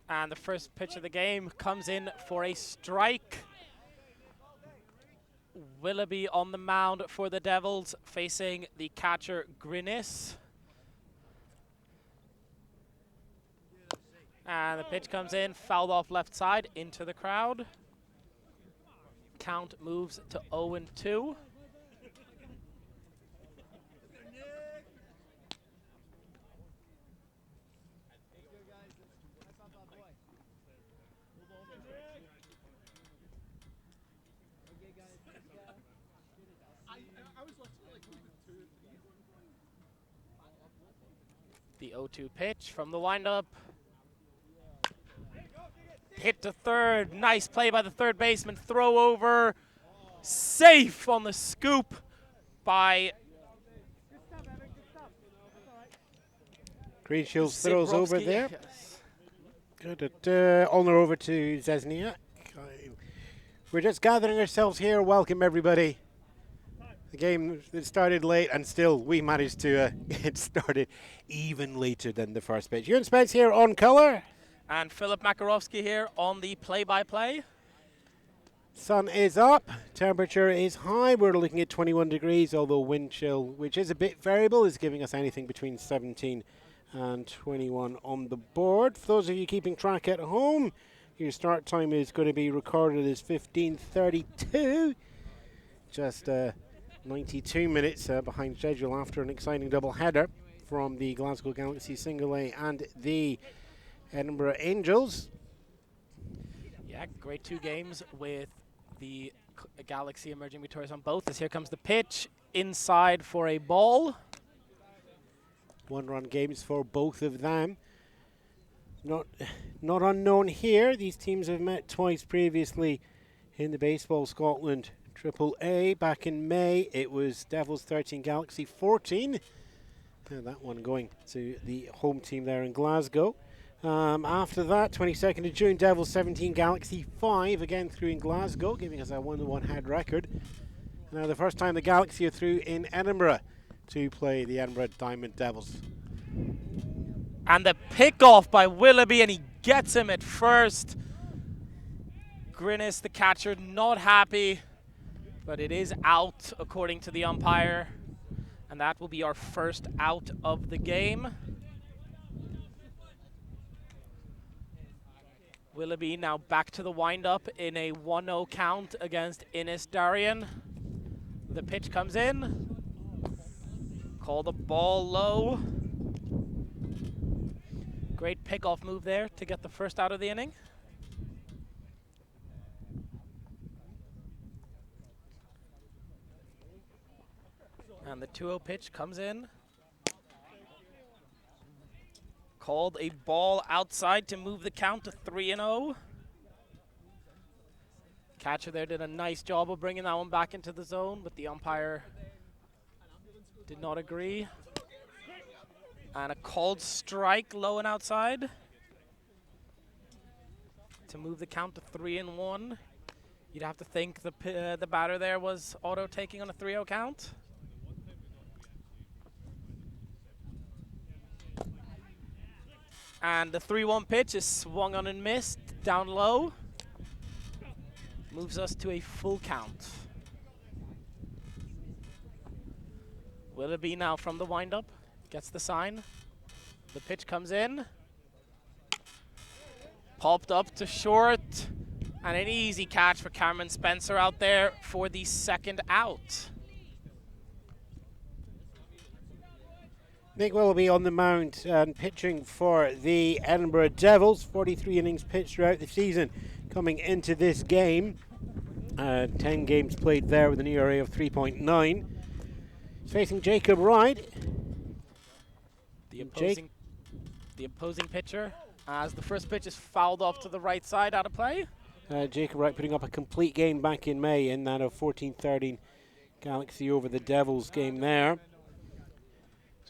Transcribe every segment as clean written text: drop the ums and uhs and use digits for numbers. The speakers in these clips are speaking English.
And the first pitch of the game comes in for a strike. Willoughby on the mound for the Devils, facing the catcher Grinnis. And the pitch comes in, fouled off left side into the crowd. Count moves to 0-2. The 0-2 pitch from the windup. Hit to third. Nice play by the third baseman. Throw over. Safe on the scoop by Greenshield's throws over there. Yes. Good. Honor over to Zesniak. We're just gathering ourselves here. Welcome, everybody. The game started late, and still we managed to get started even later than the first pitch. Ewan Spence here on colour. And Filip Makarowski here on the play-by-play. Sun is up, temperature is high. We're looking at 21 degrees, although wind chill, which is a bit variable, is giving us anything between 17 and 21 on the board. For those of you keeping track at home, your start time is going to be recorded as 15:32. Just 92 minutes behind schedule after an exciting double header from the Glasgow Galaxy Single A and the Edinburgh Angels. Yeah, great two games with the Galaxy emerging victorious on both. As here comes the pitch inside for a ball. One-run games for both of them. Not unknown here. These teams have met twice previously in the Baseball Scotland AAA. Back in May, it was Devils 13, Galaxy 14. And that one going to the home team there in Glasgow. After that, 22nd of June, Devils 17, Galaxy 5, again through in Glasgow, giving us a 1-1 head record. Now the first time the Galaxy are through in Edinburgh to play the Edinburgh Diamond Devils. And the pick-off by Willoughby, and he gets him at first. Grinnis, the catcher, not happy, but it is out according to the umpire. And that will be our first out of the game. Willoughby now back to the windup in a 1-0 count against Innes Darien. The pitch comes in. Call the ball low. Great pickoff move there to get the first out of the inning. And the 2-0 pitch comes in. Called a ball outside to move the count to 3-0. Catcher there did a nice job of bringing that one back into the zone, but the umpire did not agree. And a called strike low and outside to move the count to 3-1. You'd have to think the batter there was auto taking on a 3-0 count. And the 3-1 pitch is swung on and missed, down low. Moves us to a full count. Willoughby now from the windup, gets the sign. The pitch comes in. Popped up to short. And an easy catch for Cameron Spencer out there for the second out. Nick Willoughby on the mound and pitching for the Edinburgh Devils. 43 innings pitched throughout the season coming into this game. 10 games played there with an ERA of 3.9. He's facing Jacob Wright. The opposing pitcher, as the first pitch is fouled off to the right side, out of play. Jacob Wright putting up a complete game back in May in that of 14-13 Galaxy over the Devils game there.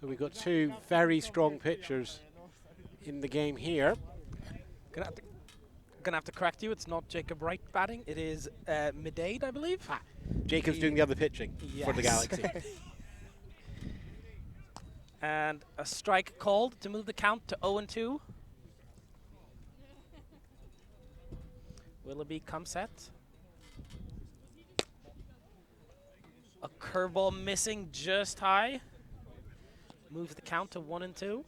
So we've got two very strong pitchers in the game here. Gonna have to correct you. It's not Jacob Wright batting. It is Midade, I believe. Jacob's doing the other pitching for the Galaxy. And a strike called to move the count to 0-2. Willoughby comes set. A curveball missing just high. Moves the count to 1-2.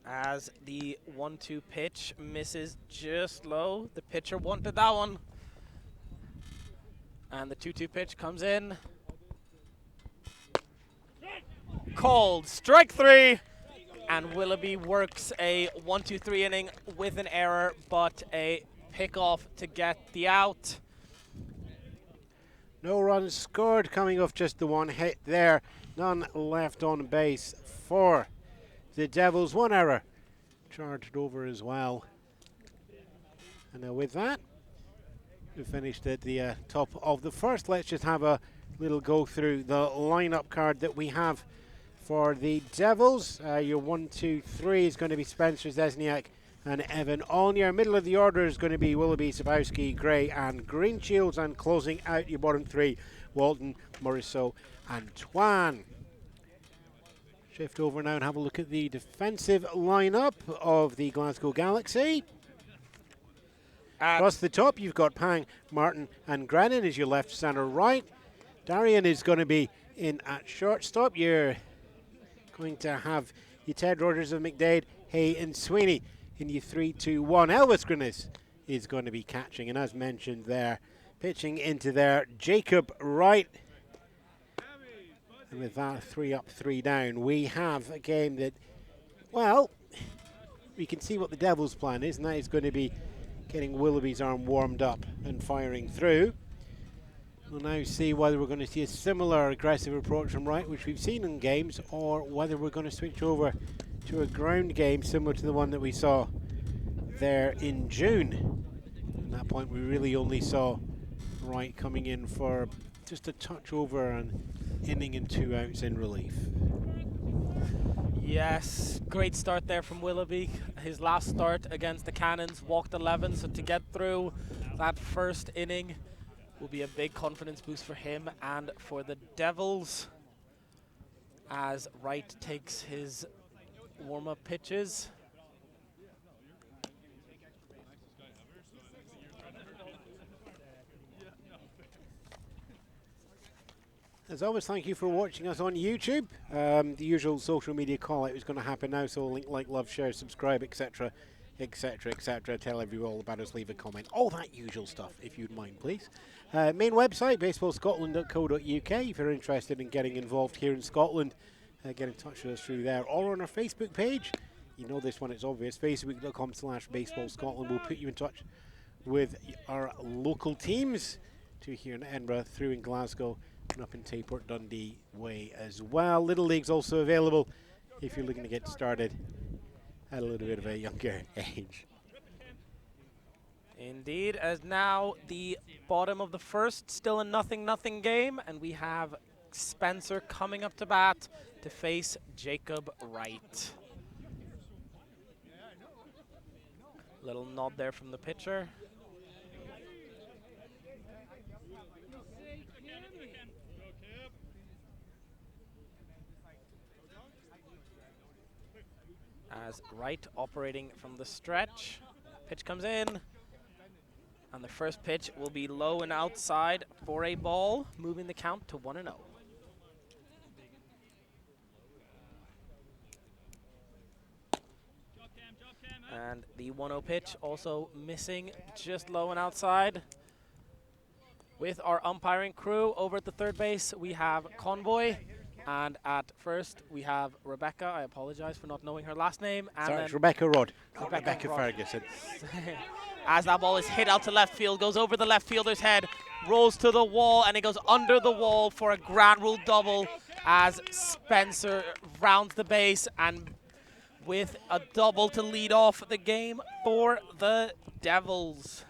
As the 1-2 pitch misses just low. The pitcher wanted that one. And the 2-2 pitch comes in. Called. Strike 3. And Willoughby works a 1-2-3 inning with an error, but a pickoff to get the out. No runs scored, coming off just the one hit there. None left on base for the Devils. One error charged over as well. And now with that, we finished at the top of the first. Let's just have a little go through the lineup card that we have for the Devils. Your 1-2-3 is going to be Spencer, Zesniak and Evan Olnier. Middle of the order is going to be Willoughby, Sabowski, Gray and Greenshields. And closing out your bottom three, Walton, Morisseau and Twan. Shift over now and have a look at the defensive lineup of the Glasgow Galaxy. Across the top, you've got Pang, Martin and Grennan as your left, centre, right. Darian is going to be in at shortstop. You're going to have your Ted Rogers of McDade, Hay and Sweeney in your 3-2-1. Elvis Grinnis is going to be catching, and as mentioned there, pitching into there, Jacob Wright. And with that 3 up, 3 down, we have a game that, well, we can see what the Devils' plan is, and that is going to be getting Willoughby's arm warmed up and firing through. We'll now see whether we're going to see a similar aggressive approach from Wright, which we've seen in games, or whether we're going to switch over to a ground game similar to the one that we saw there in June. At that point, we really only saw Wright coming in for just a touch over an inning and 2 outs in relief. Yes, great start there from Willoughby. His last start against the Cannons, walked 11, so to get through that first inning will be a big confidence boost for him and for the Devils, as Wright takes his warm-up pitches. As always, thank you for watching us on YouTube. The usual social media call out is going to happen now, so link, like, love, share, subscribe, etc, etc, etc. Tell everyone all about us, leave a comment, all that usual stuff, if you'd mind, please. Main website, baseballscotland.co.uk. If you're interested in getting involved here in Scotland, get in touch with us through there, or on our Facebook page. You know this one, it's obvious, facebook.com/baseballscotland. We'll put you in touch with our local teams, two here in Edinburgh, through in Glasgow, and up in Tayport, Dundee way as well. Little League's also available if you're looking to get started at a little bit of a younger age. Indeed, as now the bottom of the first, still a 0-0 game, and we have Spencer coming up to bat to face Jacob Wright. Little nod there from the pitcher. As Wright operating from the stretch. Pitch comes in. And the first pitch will be low and outside for a ball, moving the count to 1-0. And the 1-0 pitch also missing just low and outside. With our umpiring crew over at the third base, we have Convoy. And at first, we have Rebecca. I apologize for not knowing her last name. And sorry, it's Rebecca Rod, not Rebecca Rod. Ferguson. As that ball is hit out to left field, goes over the left fielder's head, rolls to the wall, and it goes under the wall for a grand rule double as Spencer rounds the base, and with a double to lead off the game for the Devils.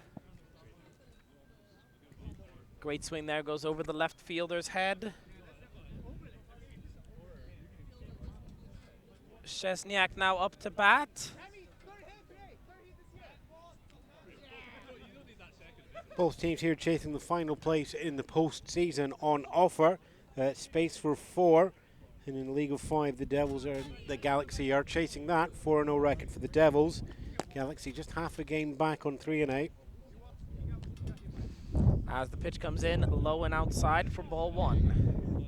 Great swing there, goes over the left fielder's head. Szczesniak now up to bat. Both teams here chasing the final place in the postseason on offer. Space for 4. And in the League of 5, the Galaxy are chasing that. 4-0 record for the Devils. Galaxy just half a game back on 3-8. As the pitch comes in, low and outside for ball 1.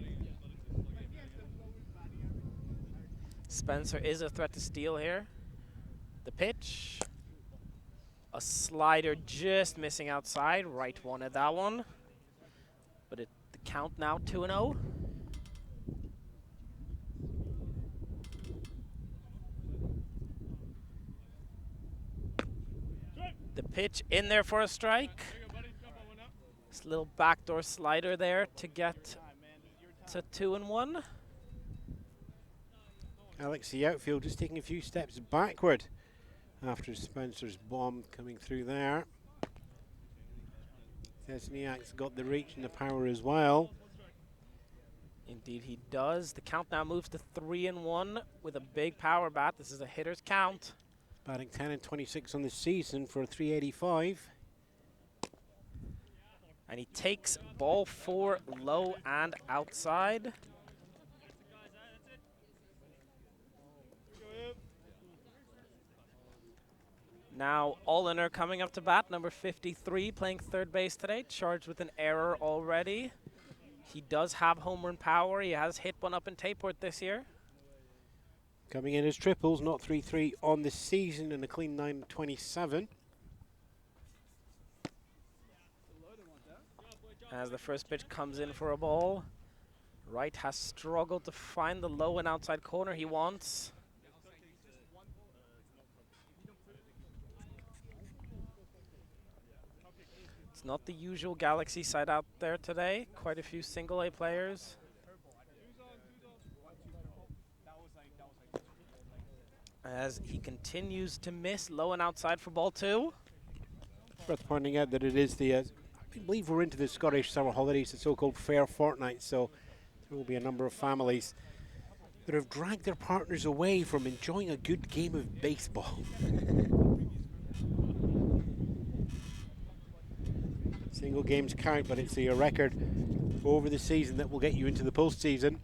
Spencer is a threat to steal here. The pitch. A slider just missing outside. Right wanted that one. But the count now 2-0. The pitch in there for a strike. This little backdoor slider there to get to 2-1. Galaxy outfield just taking a few steps backward after Spencer's bomb coming through there. Szczesniak's got the reach and the power as well. Indeed he does. The count now moves to 3-1 with a big power bat. This is a hitter's count. Batting 10 and 26 on the season for a 385. And he takes ball 4 low and outside. Now Olliner coming up to bat, number 53, playing third base today, charged with an error already. He does have home run power. He has hit one up in Taport this year. Coming in as triples, not 3-3 on the season, and a clean 9-27. As the first pitch comes in for a ball, Wright has struggled to find the low and outside corner he wants. It's not the usual Galaxy side out there today. Quite a few single A players. As he continues to miss low and outside for ball 2. Worth pointing out that it is the, I believe we're into the Scottish summer holidays, the so-called fair fortnight, so there will be a number of families that have dragged their partners away from enjoying a good game of baseball. Single games count, but it's a record over the season that will get you into the postseason.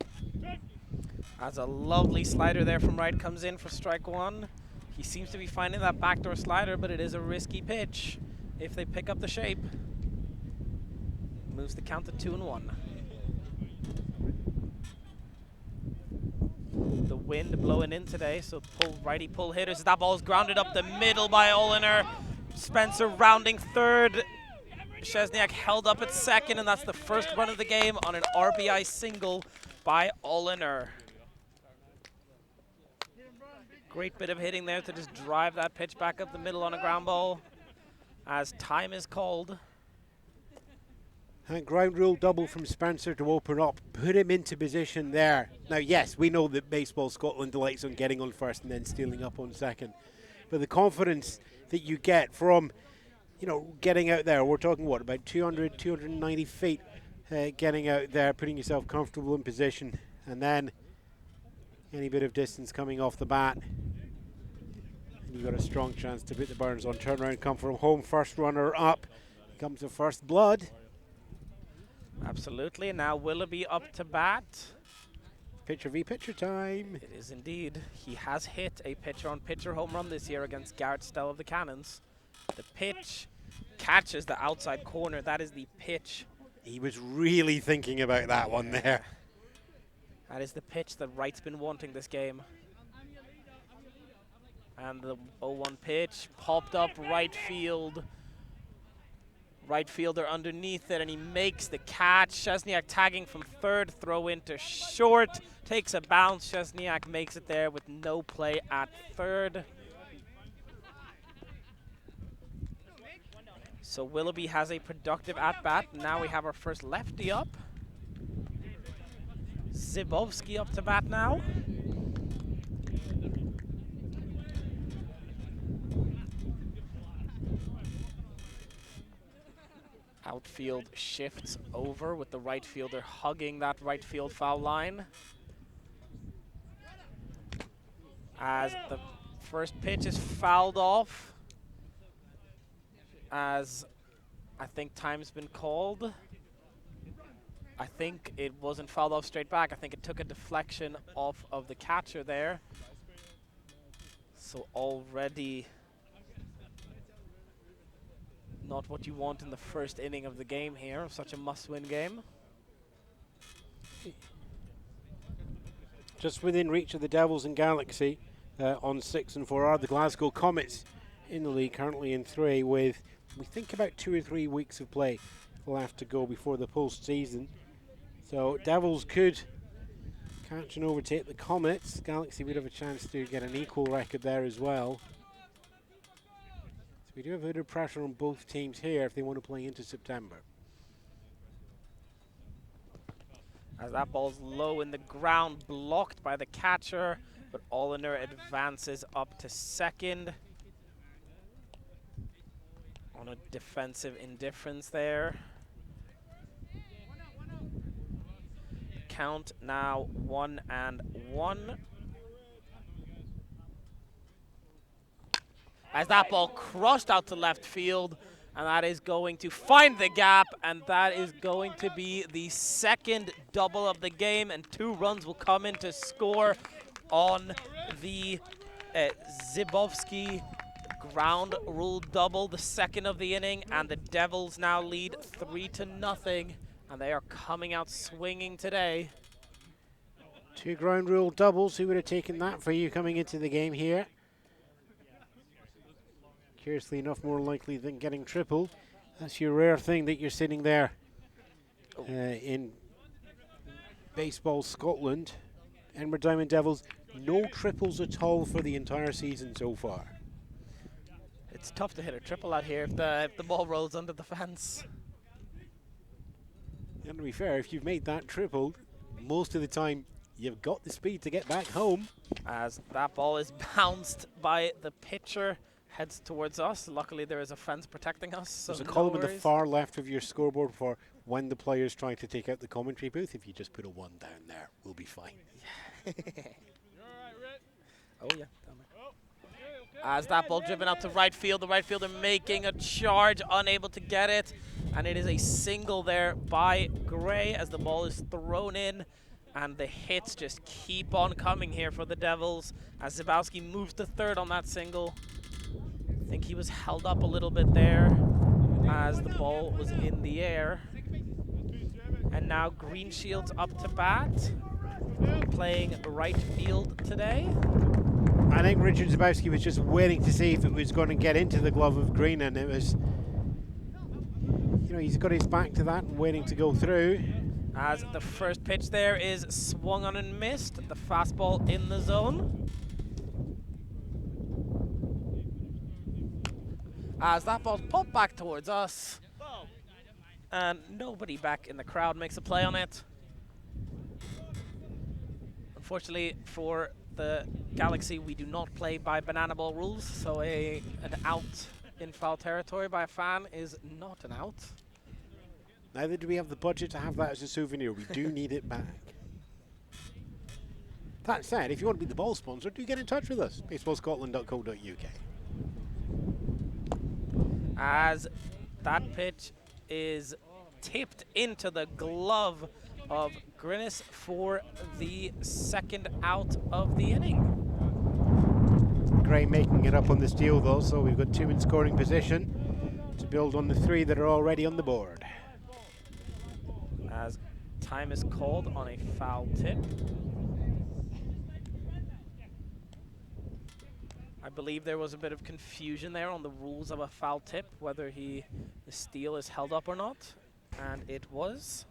As a lovely slider there from Wright comes in for strike 1. He seems to be finding that backdoor slider, but it is a risky pitch if they pick up the shape. Moves the count to 2-1. The wind blowing in today, so righty pull hitters. That ball is grounded up the middle by Olliner. Spencer rounding third. Szczesniak held up at second, and that's the first run of the game on an RBI single by Olliner. Great bit of hitting there to just drive that pitch back up the middle on a ground ball as time is called. And ground rule double from Spencer to open up, put him into position there. Now, yes, we know that Baseball Scotland delights on getting on first and then stealing up on second. But the confidence that you get from, you know, getting out there, we're talking, what, about 200, 290 feet, getting out there, putting yourself comfortable in position, and then any bit of distance coming off the bat. And you've got a strong chance to put the Burns on turnaround, come from home, first runner up, comes the first blood. Absolutely, now Willoughby up to bat. Pitcher v pitcher time. It is indeed. He has hit a pitcher-on-pitcher home run this year against Garrett Stell of the Cannons. The pitch catches the outside corner. That is the pitch. He was really thinking about that one there. That is the pitch that Wright's been wanting this game. And the 0-1 pitch popped up right field. Right fielder underneath it, and he makes the catch. Szczesniak tagging from third, throw into short, takes a bounce. Szczesniak makes it there with no play at third. So Willoughby has a productive at-bat. Now we have our first lefty up. Zibowski up to bat now. Outfield shifts over with the right fielder hugging that right field foul line. As the first pitch is fouled off, as I think time's been called. I think it wasn't fouled off straight back. I think it took a deflection off of the catcher there. So already not what you want in the first inning of the game here, such a must-win game. Just within reach of the Devils and Galaxy on 6 and 4 are the Glasgow Comets in the league, currently in 3, with we think about 2 or 3 weeks of play left to go before the postseason. So Devils could catch and overtake the Comets. Galaxy would have a chance to get an equal record there as well. So we do have a bit of pressure on both teams here if they want to play into September. As that ball's low in the ground, blocked by the catcher, but Olliner advances up to second. On a defensive indifference there. Count now 1-1. As that ball crushed out to left field, and that is going to find the gap, and that is going to be the second double of the game, and 2 runs will come in to score on the Zibowski ground rule double, the second of the inning, and the Devils now lead 3-0, and they are coming out swinging today. 2 ground rule doubles. Who would have taken that for you coming into the game here? Curiously enough, more likely than getting triple. That's your rare thing that you're sitting there in baseball Scotland. Edinburgh Diamond Devils, no triples at all for the entire season so far. It's tough to hit a triple out here if the ball rolls under the fence. And to be fair, if you've made that triple, most of the time you've got the speed to get back home. As that ball is bounced by the pitcher, heads towards us. Luckily, there is a fence protecting us. So there's a column in the far left of your scoreboard for when the player's trying to take out the commentary booth. If you just put a 1 down there, we'll be fine. Oh, yeah. As that ball driven out to right field, the right fielder making a charge, unable to get it. And it is a single there by Gray as the ball is thrown in. And the hits just keep on coming here for the Devils as Zibowski moves to third on that single. I think he was held up a little bit there as the ball was in the air. And now Greenshields up to bat, playing right field today. I think Richard Zibowski was just waiting to see if it was going to get into the glove of Green, and it was, you know, he's got his back to that and waiting to go through. As the first pitch there is swung on and missed, the fastball in the zone. As that ball's popped back towards us, and nobody back in the crowd makes a play on it. Unfortunately for the Galaxy, we do not play by banana ball rules, so an out in foul territory by a fan is not an out. Neither do we have the budget to have that as a souvenir. We do need it back. That said, if you want to be the ball sponsor, do get in touch with us. baseballscotland.co.uk. As that pitch is tipped into the glove of Grinnis for the second out of the inning. Gray making it up on the steal though, so we've got 2 in scoring position to build on the 3 that are already on the board. As time is called on a foul tip. I believe there was a bit of confusion there on the rules of a foul tip, whether the steal is held up or not, and it was.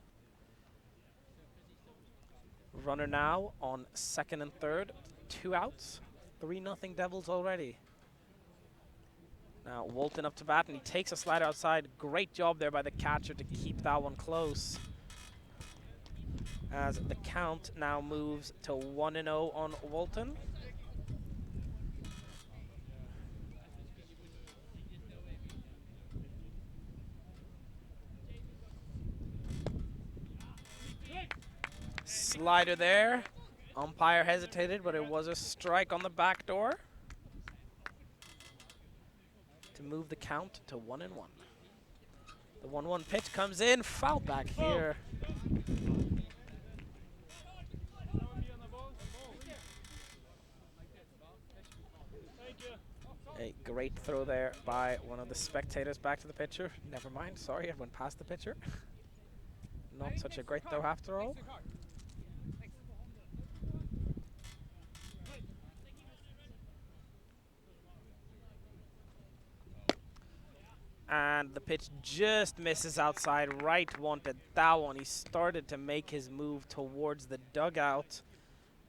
Runner now on second and third, 2 outs, 3-0 Devils already. Now Walton up to bat, and he takes a slider outside. Great job there by the catcher to keep that one close. As the count now moves to 1-0 on Walton. Slider there, Umpire hesitated, but it was a strike on the back door to move the count to 1-1. The 1-1 pitch comes in, foul back here. A great throw there by one of the spectators back to the pitcher. Never mind, sorry, I went past the pitcher. Not such a great throw after all. And the pitch just misses outside. Right wanted that one. He started to make his move towards the dugout,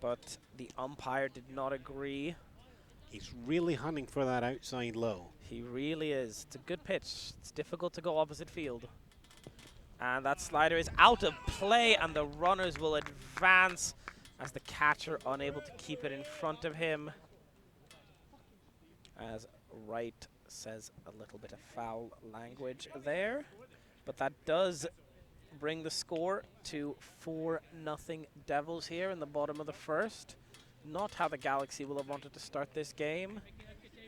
but the umpire did not agree. He's really hunting for that outside low. He really is. It's a good pitch. It's difficult to go opposite field. And that slider is out of play, and the runners will advance as the catcher unable to keep it in front of him. As Wright says a little bit of foul language there. But that does bring the score to 4-0 Devils here in the bottom of the first. Not how the Galaxy will have wanted to start this game,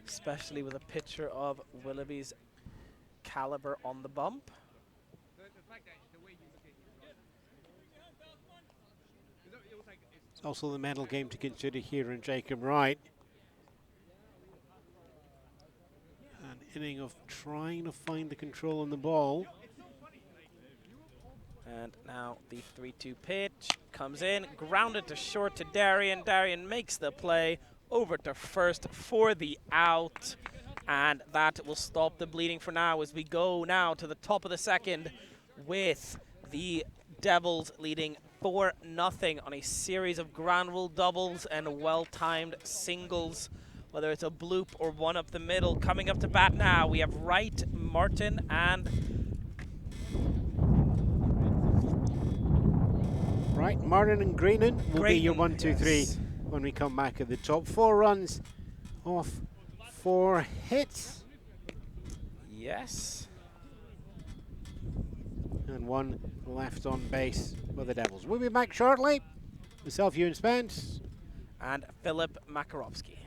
especially with a pitcher of Willoughby's caliber on the bump. It's also the medal game to consider here in Jacob Wright. An inning of trying to find the control on the ball. And now the 3-2 pitch comes in, grounded to short to Darian. Darian makes the play over to first for the out. And that will stop the bleeding for now as we go now to the top of the second with the Devils leading 4-0 on a series of ground rule doubles and well-timed singles. Whether it's a bloop or one up the middle. Coming up to bat now, we have Wright, Martin, and Right, Martin and Greenan will be your 1, 2, 3 yes. when we come back at the top. 4 runs off 4 hits. Yes. And 1 left on base for the Devils. We'll be back shortly. Myself, Ewan Spence. And Filip Makarowski.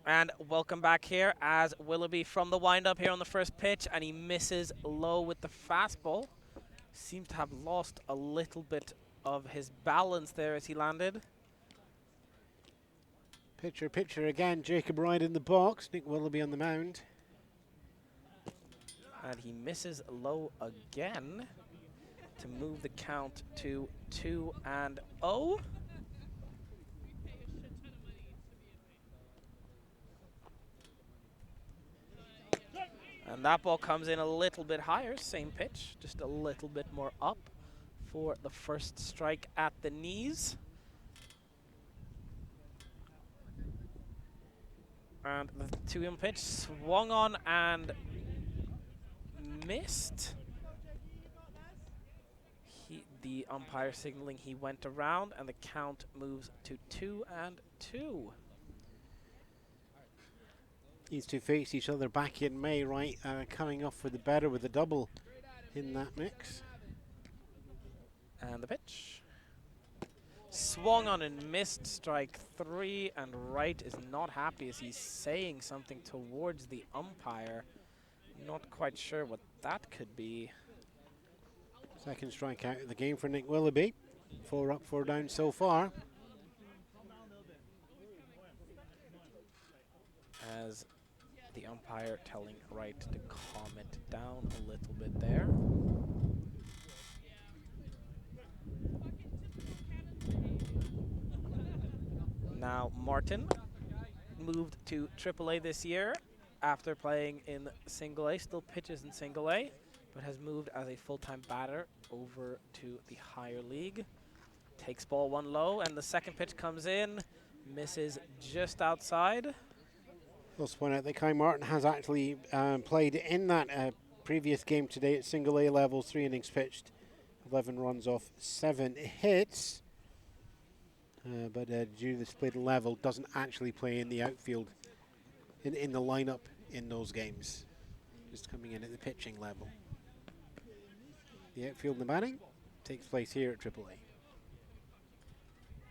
And welcome back here as Willoughby from the windup here on the first pitch, and he misses low with the fastball. Seems to have lost a little bit of his balance there as he landed. Pitcher again, Jacob Wright in the box, Nick Willoughby on the mound. And he misses low again to move the count to 2-0. And that ball comes in a little bit higher, same pitch, just a little bit more up for the first strike at the knees. And the 2-1 pitch swung on and missed. The umpire signaling he went around, and the count moves to 2-2. These two faced each other back in May, right? Coming off for the better with a double in that mix. And the pitch. Swung on and missed, strike 3, and Wright is not happy as he's saying something towards the umpire. Not quite sure what that could be. Second strikeout of the game for Nick Willoughby. 4 up, 4 down so far. As the umpire telling Wright to calm it down a little bit there. Now Martin moved to AAA this year after playing in Single A, still pitches in Single A, but has moved as a full-time batter over to the higher league. Takes ball 1 low, and the second pitch comes in, misses just outside. Let's point out that Kai Martin has actually played in that previous game today at Single A levels, 3 innings pitched, 11 runs off 7 hits. but due to the split level, doesn't actually play in the outfield, in the lineup in those games. Just coming in at the pitching level. The outfield and the batting takes place here at AAA.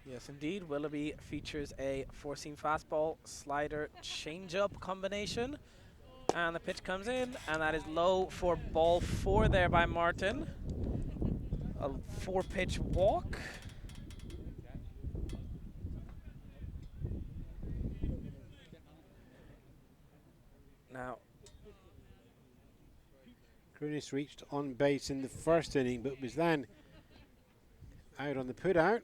Yes, indeed. Willoughby features a four-seam fastball, slider, changeup combination. And the pitch comes in, and that is low for ball 4 there by Martin. A 4-pitch walk. Now, Grunis reached on base in the first inning, but was then out on the put-out.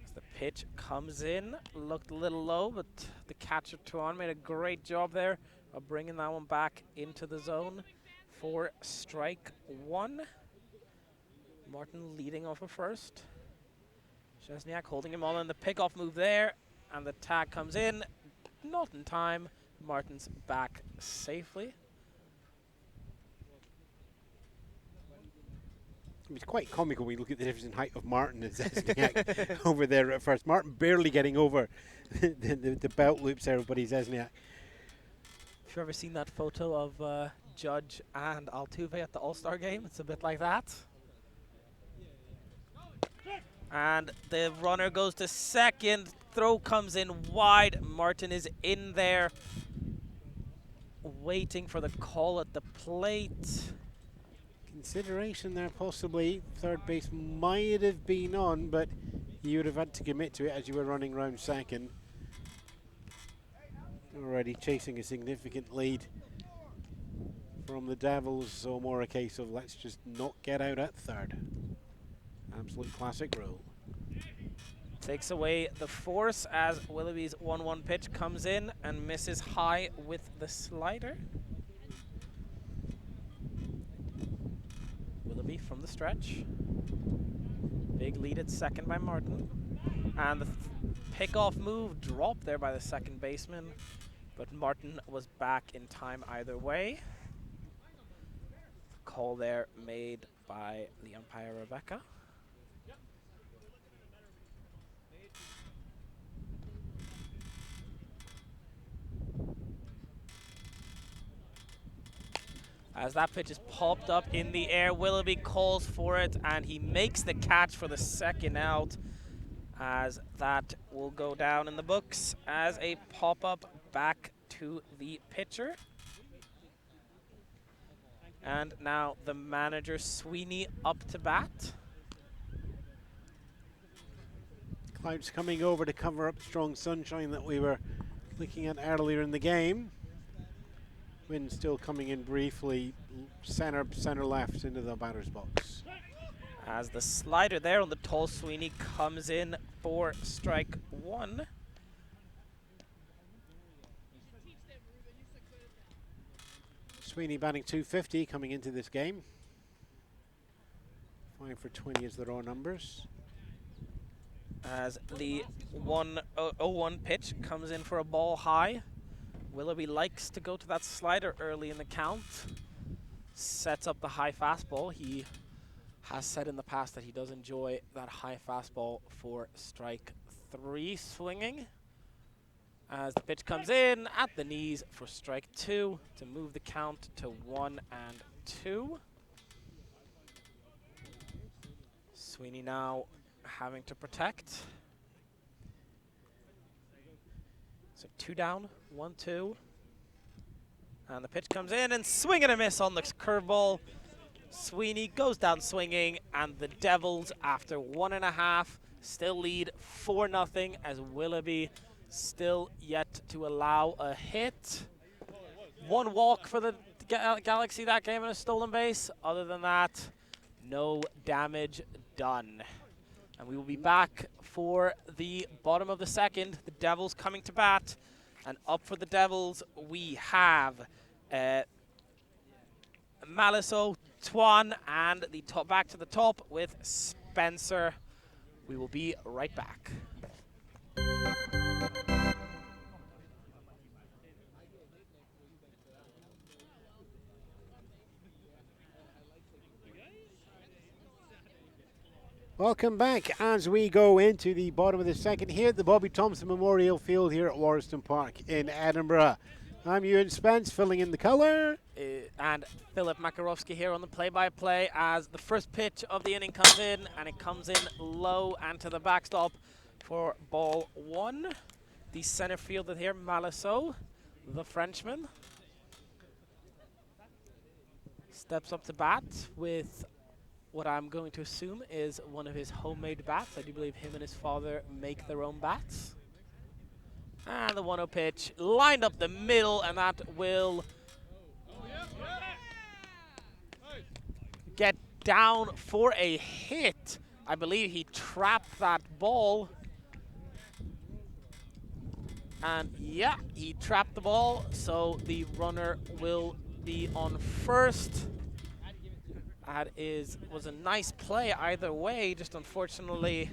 as the pitch comes in, looked a little low, but the catcher Tuan made a great job there of bringing that one back into the zone for strike 1. Martin leading off of first. Szczesniak holding him on the pickoff move there, and the tag comes in, not in time. Martin's back safely. It's quite comical when you look at the difference in height of Martin and Szczesniak over there at first. Martin barely getting over the belt loops there, but Szczesniak. If you've ever seen that photo of Judge and Altuve at the All-Star game, it's a bit like that. And the runner goes to second. Throw comes in wide. Martin is in there, waiting for the call at the plate. Consideration there possibly. Third base might have been on, but you would have had to commit to it as you were running round second. Already chasing a significant lead from the Devils, so more a case of let's just not get out at third. Absolute classic role. Takes away the force as Willoughby's 1-1 pitch comes in and misses high with the slider. Willoughby from the stretch. Big lead at second by Martin. And the pickoff move dropped there by the second baseman, but Martin was back in time either way. Call there made by the umpire Rebecca. As that pitch is popped up in the air, Willoughby calls for it, and he makes the catch for the second out, as that will go down in the books as a pop-up back to the pitcher. And now the manager, Sweeney, up to bat. Clouds coming over to cover up strong sunshine that we were looking at earlier in the game. Wind still coming in briefly, center left into the batter's box. As the slider there on the tall Sweeney comes in for strike 1. Sweeney batting .250 coming into this game. 5 for 20 is the raw numbers. As the 1-0-1 pitch comes in for a ball high. Willoughby likes to go to that slider early in the count. Sets up the high fastball. He has said in the past that he does enjoy that high fastball for strike 3 swinging. As the pitch comes in at the knees for strike 2 to move the count to 1-2. Sweeney now having to protect. So 2 down, 1-2. And the pitch comes in and swing and a miss on the curveball. Sweeney goes down swinging, and the Devils, after 1.5, still lead 4-0 as Willoughby still yet to allow a hit. 1 walk for the Galaxy that game and a stolen base. Other than that, no damage done. And we will be back for the bottom of the second. The Devils coming to bat. And up for the Devils, we have Maliso, Tuan, and the top back to the top with Spencer. We will be right back. Welcome back as we go into the bottom of the second here at the Bobby Thompson Memorial Field here at Warriston Park in Edinburgh. I'm Ewan Spence, filling in the colour. And Filip Makarowski here on the play-by-play as the first pitch of the inning comes in, and it comes in low and to the backstop for ball one. The center fielder here, Maliso, the Frenchman, steps up to bat with what I'm going to assume is one of his homemade bats. I do believe him and his father make their own bats. And the 1-0 pitch lined up the middle, and that will get down for a hit. I believe he trapped that ball. And yeah, he trapped the ball, so the runner will be on first. That was a nice play either way, just unfortunately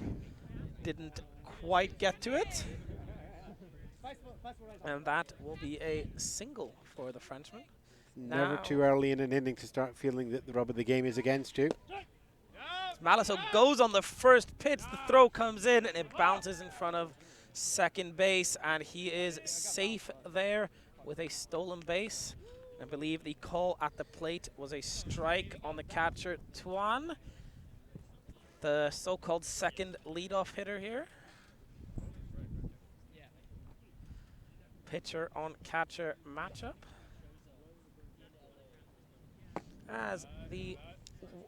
didn't quite get to it. And that will be a single for the Frenchman. Never Now too early in an inning to start feeling that the rub of the game is against you. Maliso goes on the first pitch, the throw comes in, and it bounces in front of second base, and he is safe there with a stolen base. I believe the call at the plate was a strike on the catcher, Tuan, the so-called second leadoff hitter here. Pitcher on catcher matchup. As the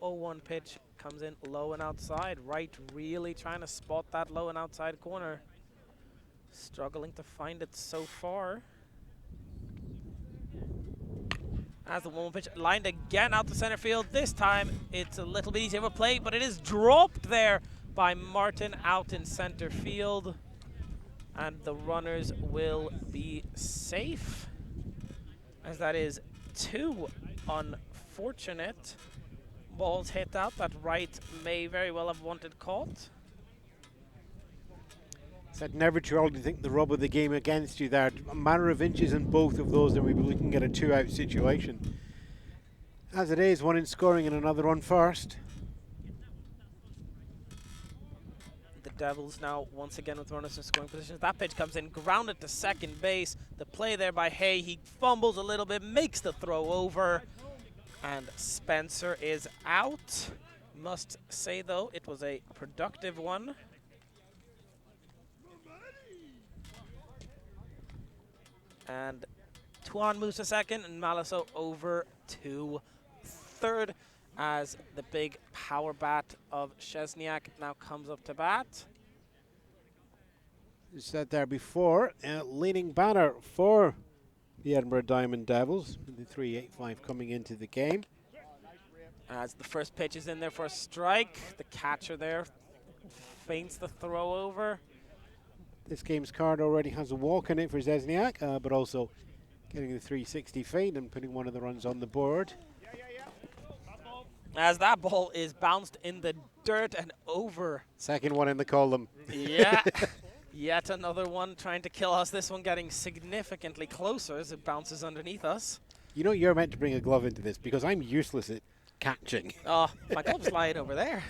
0-1 pitch comes in low and outside. Wright really trying to spot that low and outside corner. Struggling to find it so far. As the 1-1 pitch lined again out to center field. This time it's a little bit easier of a play, but it is dropped there by Martin out in center field. And the runners will be safe, as that is two unfortunate balls hit out that Wright may very well have wanted caught. Said never too early to think the rub of the game against you there. A matter of inches in both of those, and we'll be looking at a 2-out situation. As it is, one in scoring and another on first. The Devils now once again with runners in scoring positions. That pitch comes in, grounded to second base. The play there by Hay, he fumbles a little bit, makes the throw over, and Spencer is out. Must say though, it was a productive one. And Tuan moves to second, and Maliso over to third, as the big power bat of Szczesniak now comes up to bat. You said there before, leading batter for the Edinburgh Diamond Devils, with the 3.85 coming into the game. As the first pitch is in there for a strike, the catcher there feints the throw over. This game's card already has a walk in it for Szczesniak, but also getting the 360 fade and putting one of the runs on the board. As that ball is bounced in the dirt and over. Second one in the column. Yeah, yet another one trying to kill us. This one getting significantly closer as it bounces underneath us. You know you're meant to bring a glove into this because I'm useless at catching. Oh, my glove's lying over there.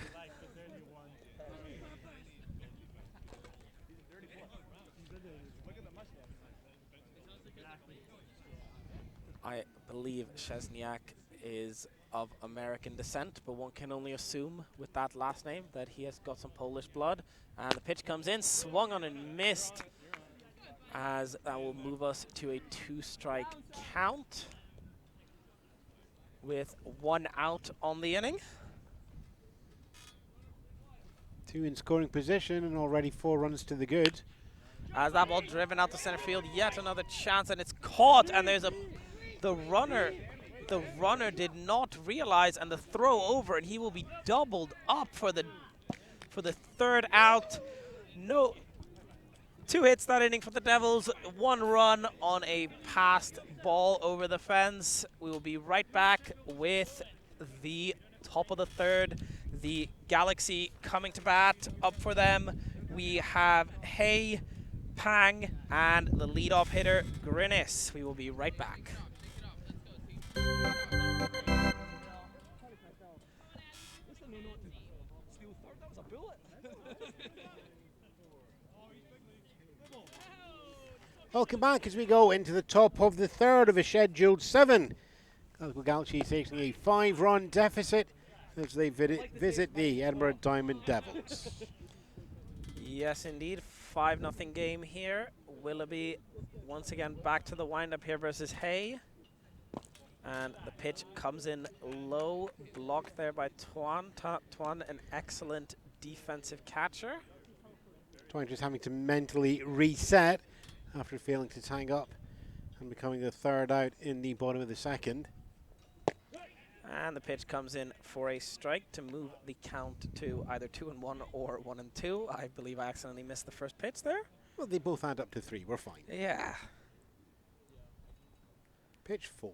I believe Szczesniak is of American descent, but one can only assume with that last name that he has got some Polish blood. And the pitch comes in, swung on and missed, as that will move us to a 2-strike count with 1 out on the inning. 2 in scoring position and already 4 runs to the good. As that ball driven out to center field, yet another chance, and it's caught, and there's the runner did not realize, and the throw over, and he will be doubled up for the third out. No, 2 hits that inning for the Devils, 1 run on a passed ball over the fence. We will be right back with the top of the third. The Galaxy coming to bat. Up for them, we have Hay, Pang, and the leadoff hitter, Grinnis. We will be right back. Welcome back as we go into the top of the third of a scheduled 7. Glasgow Galaxy facing a 5-run deficit as they visit the Edinburgh Diamond Devils. Yes, indeed. 5-0 game here. Willoughby once again back to the windup here versus Hay. And the pitch comes in low, blocked there by Tuan. Tuan, an excellent defensive catcher. Tuan just having to mentally reset after failing to tag up and becoming the third out in the bottom of the second. And the pitch comes in for a strike to move the count to either 2-1 or 1-2. I believe I accidentally missed the first pitch there. Well, they both add up to 3. We're fine. Yeah. Pitch 4.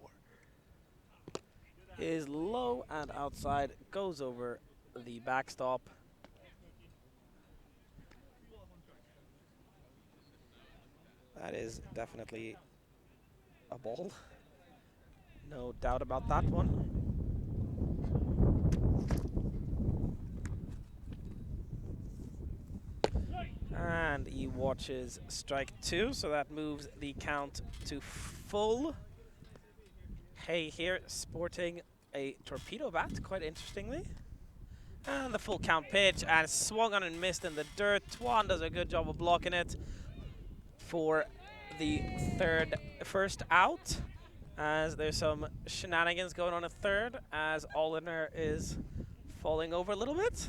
Is low and outside, goes over the backstop. That is definitely a ball. No doubt about that one. And he watches strike 2, so that moves the count to full. Hay here sporting a torpedo bat, quite interestingly. And the full count pitch, and swung on and missed in the dirt. Tuan does a good job of blocking it for the first out, as there's some shenanigans going on at third, as Alliner is falling over a little bit.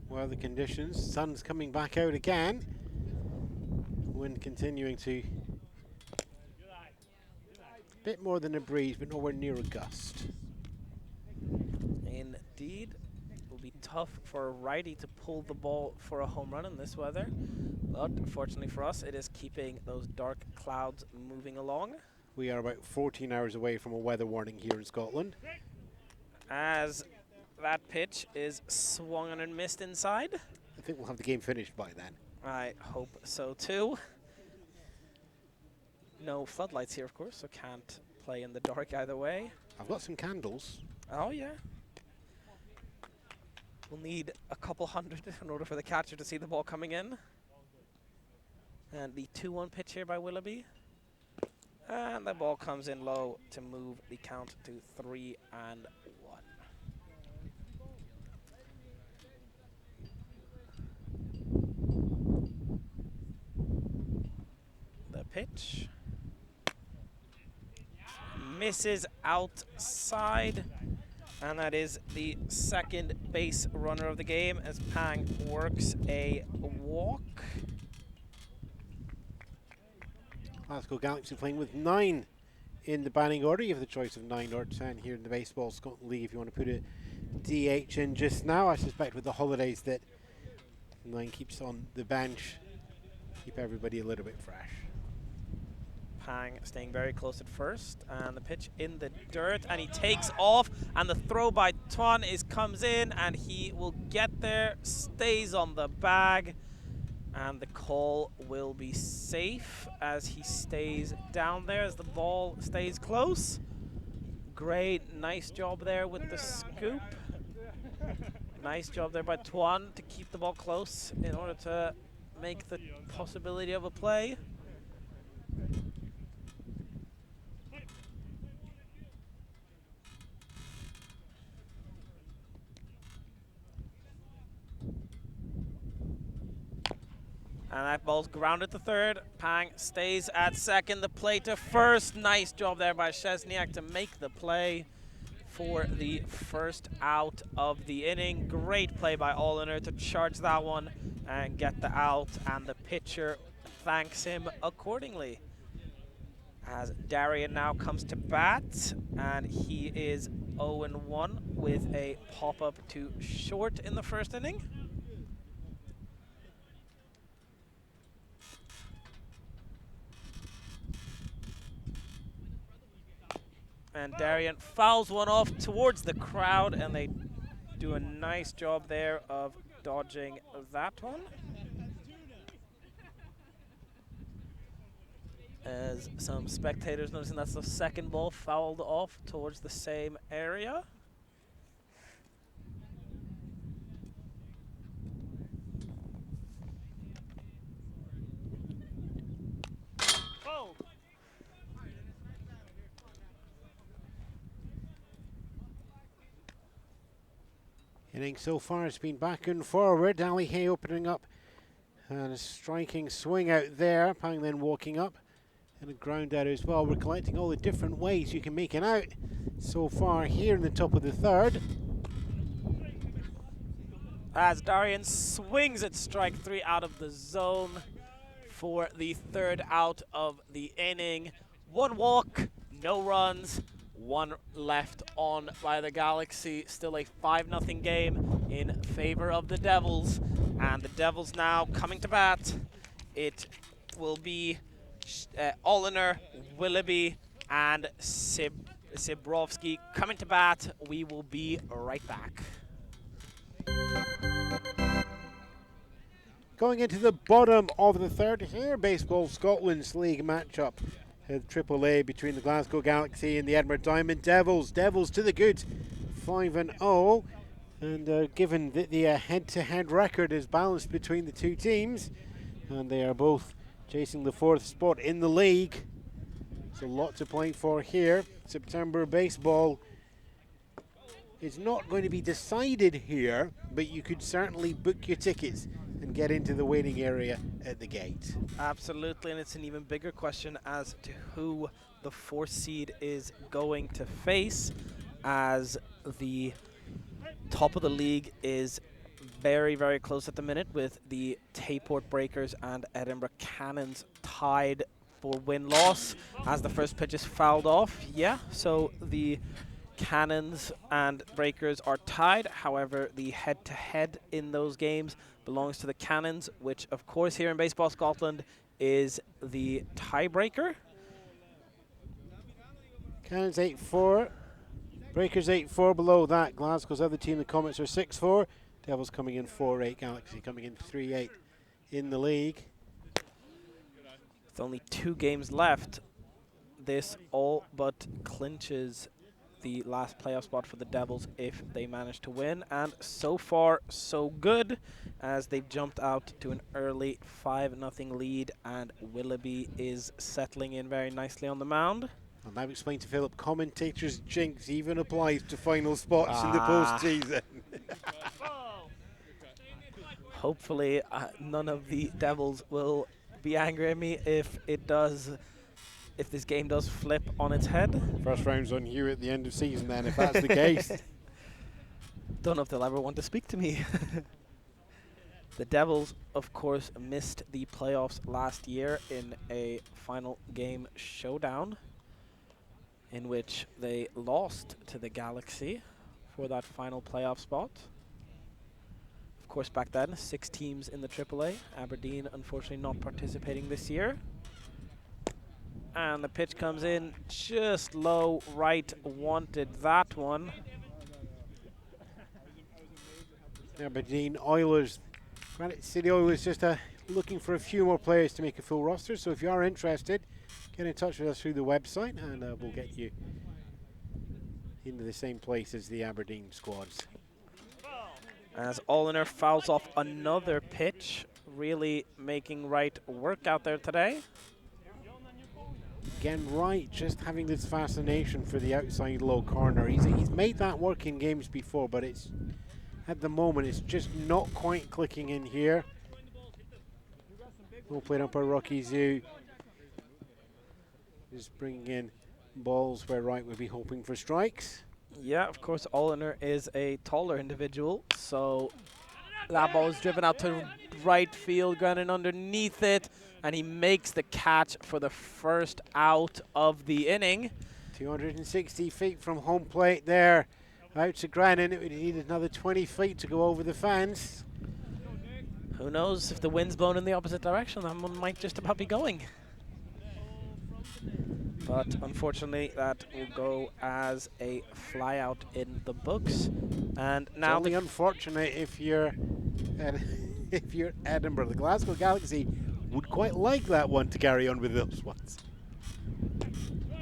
Well, the conditions, sun's coming back out again. Wind continuing to a bit more than a breeze, but nowhere near a gust. Indeed. It will be tough for a righty to pull the ball for a home run in this weather. But fortunately for us, it is keeping those dark clouds moving along. We are about 14 hours away from a weather warning here in Scotland. As that pitch is swung on and missed inside. I think we'll have the game finished by then. I hope so too. No floodlights here, of course, so can't play in the dark either way. I've got some candles. Oh, yeah. We'll need a couple hundred in order for the catcher to see the ball coming in. And the 2-1 pitch here by Willoughby. And the ball comes in low to move the count to 3-1. The pitch misses outside, and that is the second base runner of the game as Pang works a walk. Glasgow Galaxy playing with 9 in the batting order. You have the choice of 9 or 10 here in the Baseball Scotland League if you want to put a DH in just now. I suspect with the holidays that 9 keeps on the bench, keep everybody a little bit fresh. Pang staying very close at first, and the pitch in the dirt, and he takes off, and the throw by Tuan comes in, and he will get there, stays on the bag, and the call will be safe as he stays down there as the ball stays close. Great, nice job there with the scoop. Nice job there by Tuan to keep the ball close in order to make the possibility of a play. And that ball's grounded to third. Pang stays at second. The play to first. Nice job there by Szczesniak to make the play for the first out of the inning. Great play by Alliner to charge that one and get the out. And the pitcher thanks him accordingly. As Darian now comes to bat, and he is 0-1 with a pop-up to short in the first inning. And Darian fouls one off towards the crowd, and they do a nice job there of dodging that one. As some spectators noticing that's the second ball fouled off towards the same area. Inning so far has been back and forward. Ali Hay opening up and a striking swing out there. Pang then walking up and a ground out as well. We're collecting all the different ways you can make it out so far here in the top of the third. As Darian swings at strike 3 out of the zone for the third out of the inning. 1 walk, no runs, 1 left on by the Galaxy. Still a 5-0 game in favor of the Devils. And the Devils now coming to bat. It will be Oliner, Willoughby, and Sibrovsky coming to bat. We will be right back. Going into the bottom of the third here, Baseball Scotland's league matchup. AAA between the Glasgow Galaxy and the Edinburgh Diamond Devils. Devils to the good, 5-0. And given that the head-to-head record is balanced between the two teams, and they are both chasing the 4th spot in the league, there's a lot to play for here. September baseball is not going to be decided here, but you could certainly book your tickets and get into the waiting area at the gate. Absolutely, and it's an even bigger question as to who the 4th seed is going to face, as the top of the league is very, very close at the minute, with the Tayport Breakers and Edinburgh Cannons tied for win-loss as the first pitch is fouled off. Yeah, so the Cannons and Breakers are tied. However, the head-to-head in those games belongs to the Cannons, which, of course, here in Baseball Scotland is the tiebreaker. Cannons 8-4, Breakers 8-4. Below that, Glasgow's other team, the Comets, are 6-4. Devils coming in 4-8, Galaxy coming in 3-8 in the league. With only 2 games left, this all but clinches the last playoff spot for the Devils if they manage to win. And so far, so good, as they've jumped out to an early 5-0 lead, and Willoughby is settling in very nicely on the mound. I'll now explain to Filip, commentators' jinx even applies to final spots in the postseason. Hopefully, none of the Devils will be angry at me if it does. If this game does flip on its head. First round's on you at the end of season then, if that's the case. Don't know if they'll ever want to speak to me. The Devils, of course, missed the playoffs last year in a final game showdown in which they lost to the Galaxy for that final playoff spot. Of course, back then, 6 teams in the AAA. Aberdeen, unfortunately, not participating this year. And the pitch comes in just low right, wanted that one. Aberdeen Oilers, Granite City Oilers just looking for a few more players to make a full roster. So if you are interested, get in touch with us through the website and we'll get you into the same place as the Aberdeen squads. As Oliner fouls off another pitch, really making right work out there today. Again, Wright just having this fascination for the outside low corner. He's made that work in games before, but it's at the moment it's just not quite clicking in here. Well played up by Rocky Zoo. Just bringing in balls where Wright would be hoping for strikes. Yeah, of course, Oliner is a taller individual, so that ball is driven out to right field, grounding underneath it, and he makes the catch for the first out of the inning. 260 feet from home plate there. Out to Grannon, it would need another 20 feet to go over the fence. Who knows, if the wind's blown in the opposite direction, that one might just about be going. But unfortunately, that will go as a fly out in the books. And now it's only unfortunate if you're Edinburgh. The Glasgow Galaxy would quite like that one to carry on with those ones.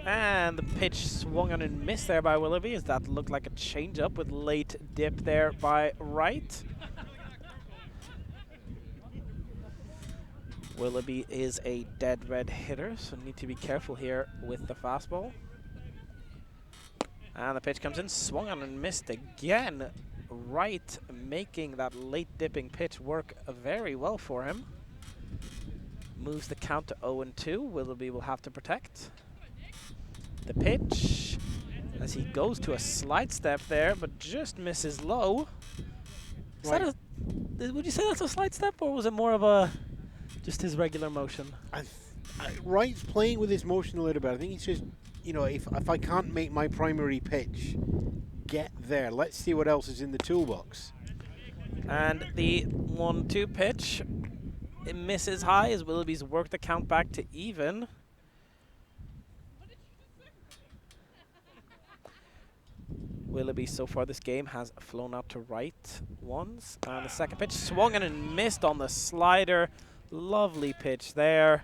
And the pitch swung on and missed there by Willoughby, as that looked like a change-up with late dip there by Wright. Willoughby is a dead red hitter, so need to be careful here with the fastball. And the pitch comes in, swung on and missed again. Wright making that late dipping pitch work very well for him. Moves the count to 0-2. Willoughby will have to protect. The pitch, as he goes to a slide step there, but just misses low. Is that would you say that's a slide step, or was it more of a just his regular motion? Wright's playing with his motion a little bit. I think he's just, you know, if I can't make my primary pitch, get there. Let's see what else is in the toolbox. And the 1-2 pitch, it misses high as Willoughby's worked the count back to even. Willoughby so far this game has flown out to right once. And the second pitch swung in and missed on the slider. Lovely pitch there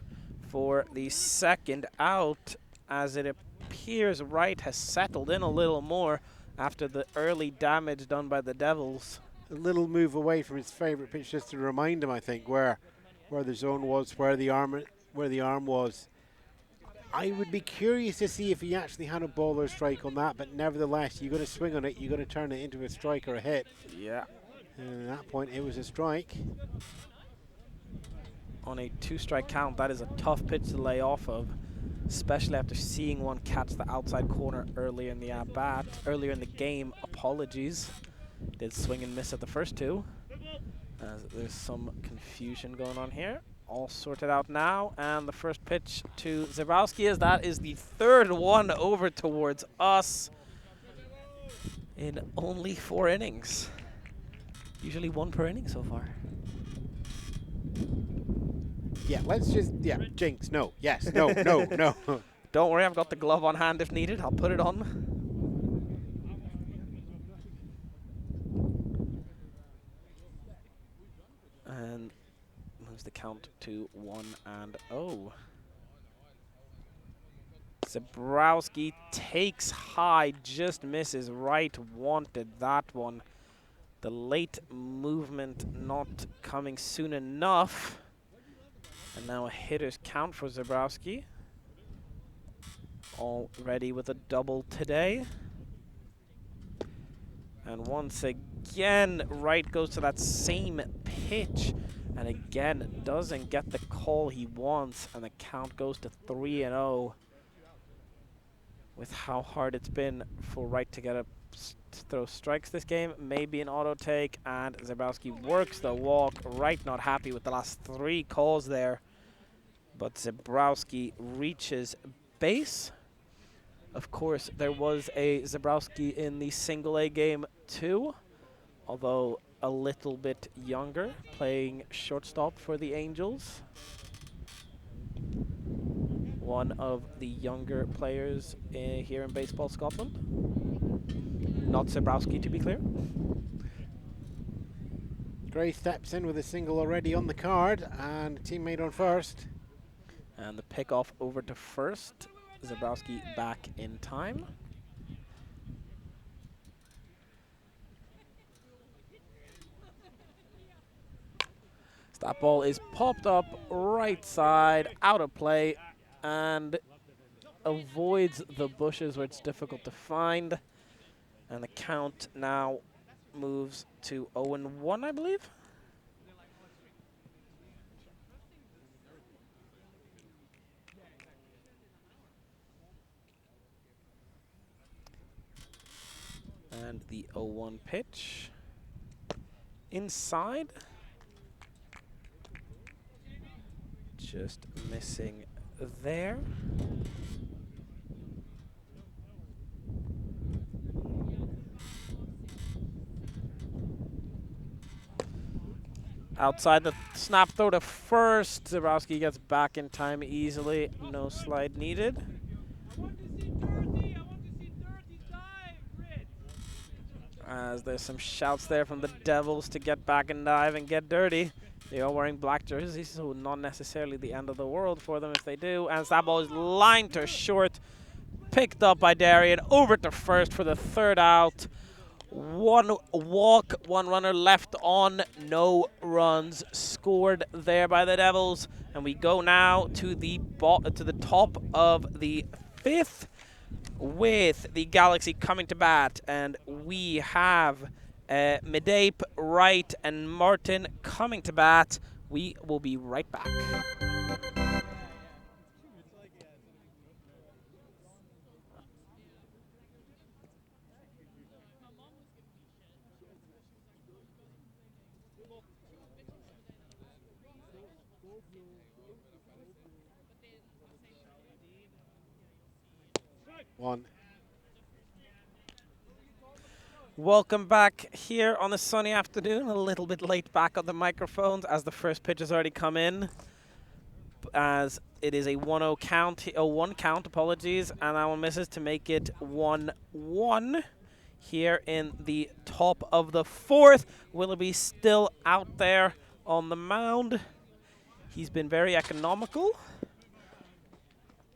for the second out, as it appears Wright has settled in a little more after the early damage done by the Devils. A little move away from his favorite pitch, just to remind him, I think, where the zone was, where the arm was. I would be curious to see if he actually had a ball or a strike on that, but nevertheless, you're going to swing on it, you're going to turn it into a strike or a hit. Yeah. And at that point, it was a strike. On a 2-strike count, that is a tough pitch to lay off of, especially after seeing one catch the outside corner earlier in the at-bat, earlier in the game. Apologies. Did swing and miss at the first two. There's some confusion going on here. All sorted out now, and the first pitch to Zebrowski, as that is the third one over towards us in only 4 innings. Usually 1 per inning so far. Yeah, let's just, jinx, no, yes, no, no, no. Don't worry, I've got the glove on hand if needed. I'll put it on. And moves the count to 1-0. Zebrowski takes high, just misses right. Wanted that one. The late movement not coming soon enough. And now a hitter's count for Zebrowski. Already with a double today. And once again, Wright goes to that same pitch. And again, doesn't get the call he wants. And the count goes to 3-0. With how hard it's been for Wright to get throw strikes this game. Maybe an auto take, and Zebrowski works the walk. Wright not happy with the last 3 calls there, but Zebrowski reaches base. Of course, there was a Zebrowski in the single A game too, although a little bit younger, playing shortstop for the Angels. One of the younger players here in Baseball Scotland. Not Zebrowski, to be clear. Gray steps in with a single already on the card, and a teammate on first. And the pickoff over to first. Zebrowski back in time. So that ball is popped up right side, out of play, and avoids the bushes where it's difficult to find. And the count now moves to 0-1, I believe. And the 0-1 pitch. Inside. Just missing there. Outside the snap throw to first. Zebrowski gets back in time easily. No slide needed. As there's some shouts there from the Devils to get back and dive and get dirty. They are wearing black jerseys, so not necessarily the end of the world for them if they do. And that ball is lined to short. picked up by Darian, over to first for the third out. One walk, one runner left on, no runs scored there by the Devils. And we go now to the top of the fifth with the Galaxy coming to bat. And we have Medape, Wright, and Martin coming to bat. We will be right back. One. Welcome back here on a sunny afternoon. A little bit late back on the microphones as the first pitch has already come in. As it is a 1-0 count, a 1 count, apologies, and that one misses to make it 1-1 here in the top of the fourth. Willoughby still out there on the mound. He's been very economical.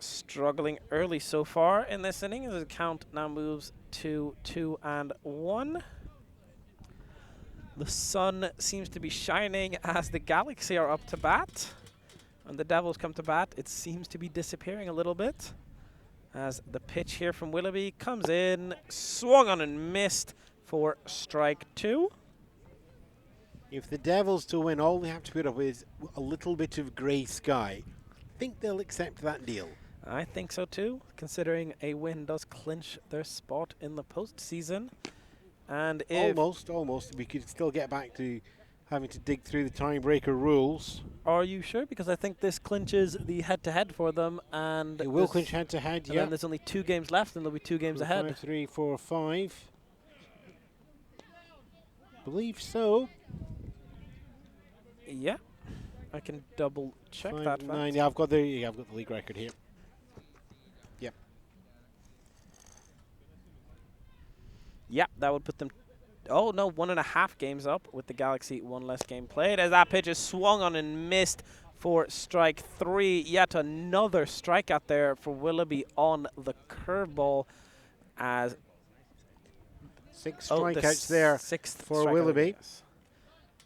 Struggling early so far in this inning as the count now moves to 2-1. The sun seems to be shining as the Galaxy are up to bat. And the Devils come to bat. It seems to be disappearing a little bit as the pitch here from Willoughby comes in, swung on and missed for strike 2. If the Devils to win, all they have to put up is a little bit of grey sky. I think they'll accept that deal. I think so too, considering a win does clinch their spot in the postseason. And if almost, we could still get back to having to dig through the tiebreaker rules. Are you sure? Because I think this clinches the head-to-head for them, and it will clinch head-to-head. Yeah. Yeah. And there's only 2 games left, and there'll be 2 games ahead. 5, 3, 4, 5. Believe so. Yeah, I can double check 5, that. 9. Yeah, I've got the league record here. Yep. Yeah, that would put them. Oh no, 1.5 games up with the Galaxy, 1 less game played. As that pitch is swung on and missed for strike 3. Yet another strikeout there for Willoughby on the curveball. As 6 strikeouts there for Willoughby. Yes.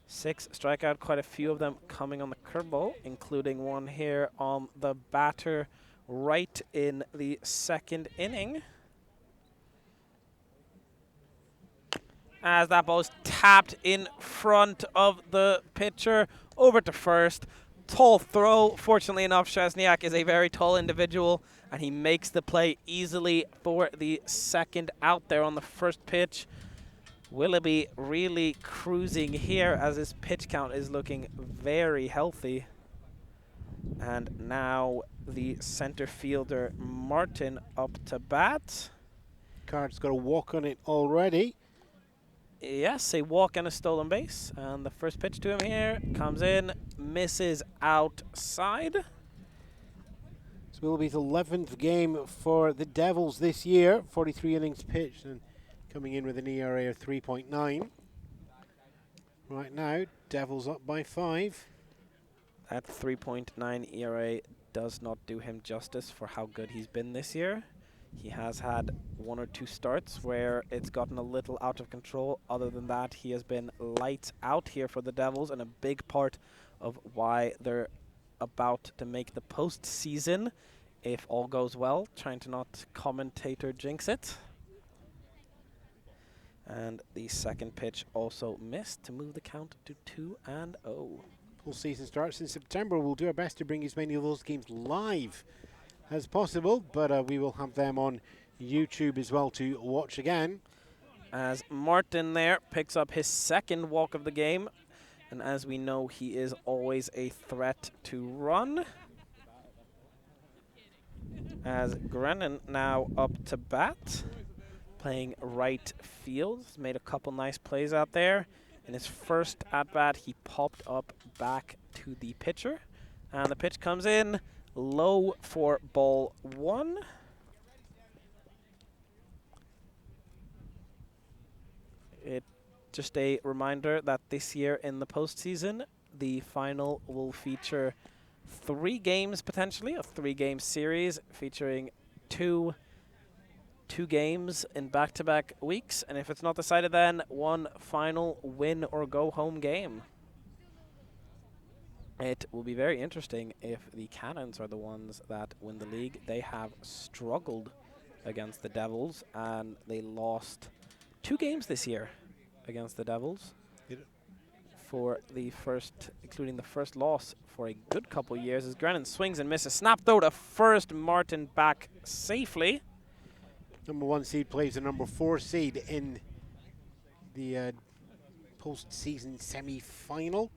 6 strikeout, quite a few of them coming on the curveball, including one here on the batter right in the 2nd inning. As that ball is tapped in front of the pitcher, over to first. Tall throw. Fortunately enough, Szczesniak is a very tall individual, and he makes the play easily for the 2nd out there on the first pitch. Willoughby really cruising here as his pitch count is looking very healthy. And now the center fielder, Martin, up to bat. Card's got a walk on it already. Yes, a walk and a stolen base. And the first pitch to him here comes in, misses outside. This will be the 11th game for the Devils this year. 43 innings pitched and coming in with an ERA of 3.9. Right now, Devils up by 5. That 3.9 ERA does not do him justice for how good he's been this year. He has had 1 or 2 starts where it's gotten a little out of control. Other than that, he has been lights out here for the Devils, and a big part of why they're about to make the postseason, if all goes well. Trying to not commentator jinx it. And the 2nd pitch also missed to move the count to 2-0. Full season starts in September. We'll do our best to bring as many of those games live as possible, but we will have them on YouTube as well to watch again. As Martin there picks up his 2nd walk of the game, and as we know, he is always a threat to run. As Grennan now up to bat, playing right field. He's made a couple nice plays out there. In his first at-bat, he popped up back to the pitcher, and the pitch comes in low for ball 1. It just a reminder that this year in the postseason, the final will feature 3 games potentially, a 3-game series featuring 2 2 games in back-to-back weeks, and if it's not decided then, one final win or go home game. It will be very interesting if the Cannons are the ones that win the league. They have struggled against the Devils, and they lost 2 games this year against the Devils. For the first, including the first loss for a good couple years, as Grennan swings and misses. Snap though to first, Martin back safely. Number 1 seed plays the number 4 seed in the post-season semi-final.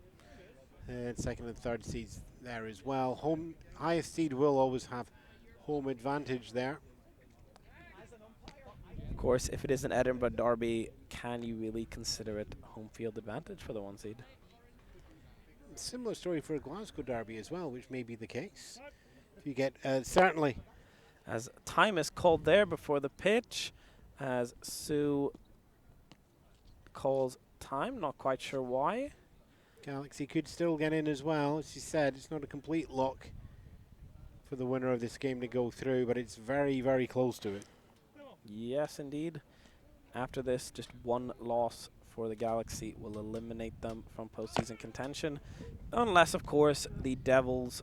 And second and third seeds there as well. Home highest seed will always have home advantage there. Of course, if it is an Edinburgh derby, can you really consider it home field advantage for the 1 seed? Similar story for a Glasgow derby as well, which may be the case. If you get certainly. As time is called there before the pitch, as Sue calls time, not quite sure why. Galaxy could still get in as well. As she said, it's not a complete lock for the winner of this game to go through, but it's very, very close to it. Yes, indeed. After this, just 1 loss for the Galaxy will eliminate them from postseason contention, unless, of course, the Devils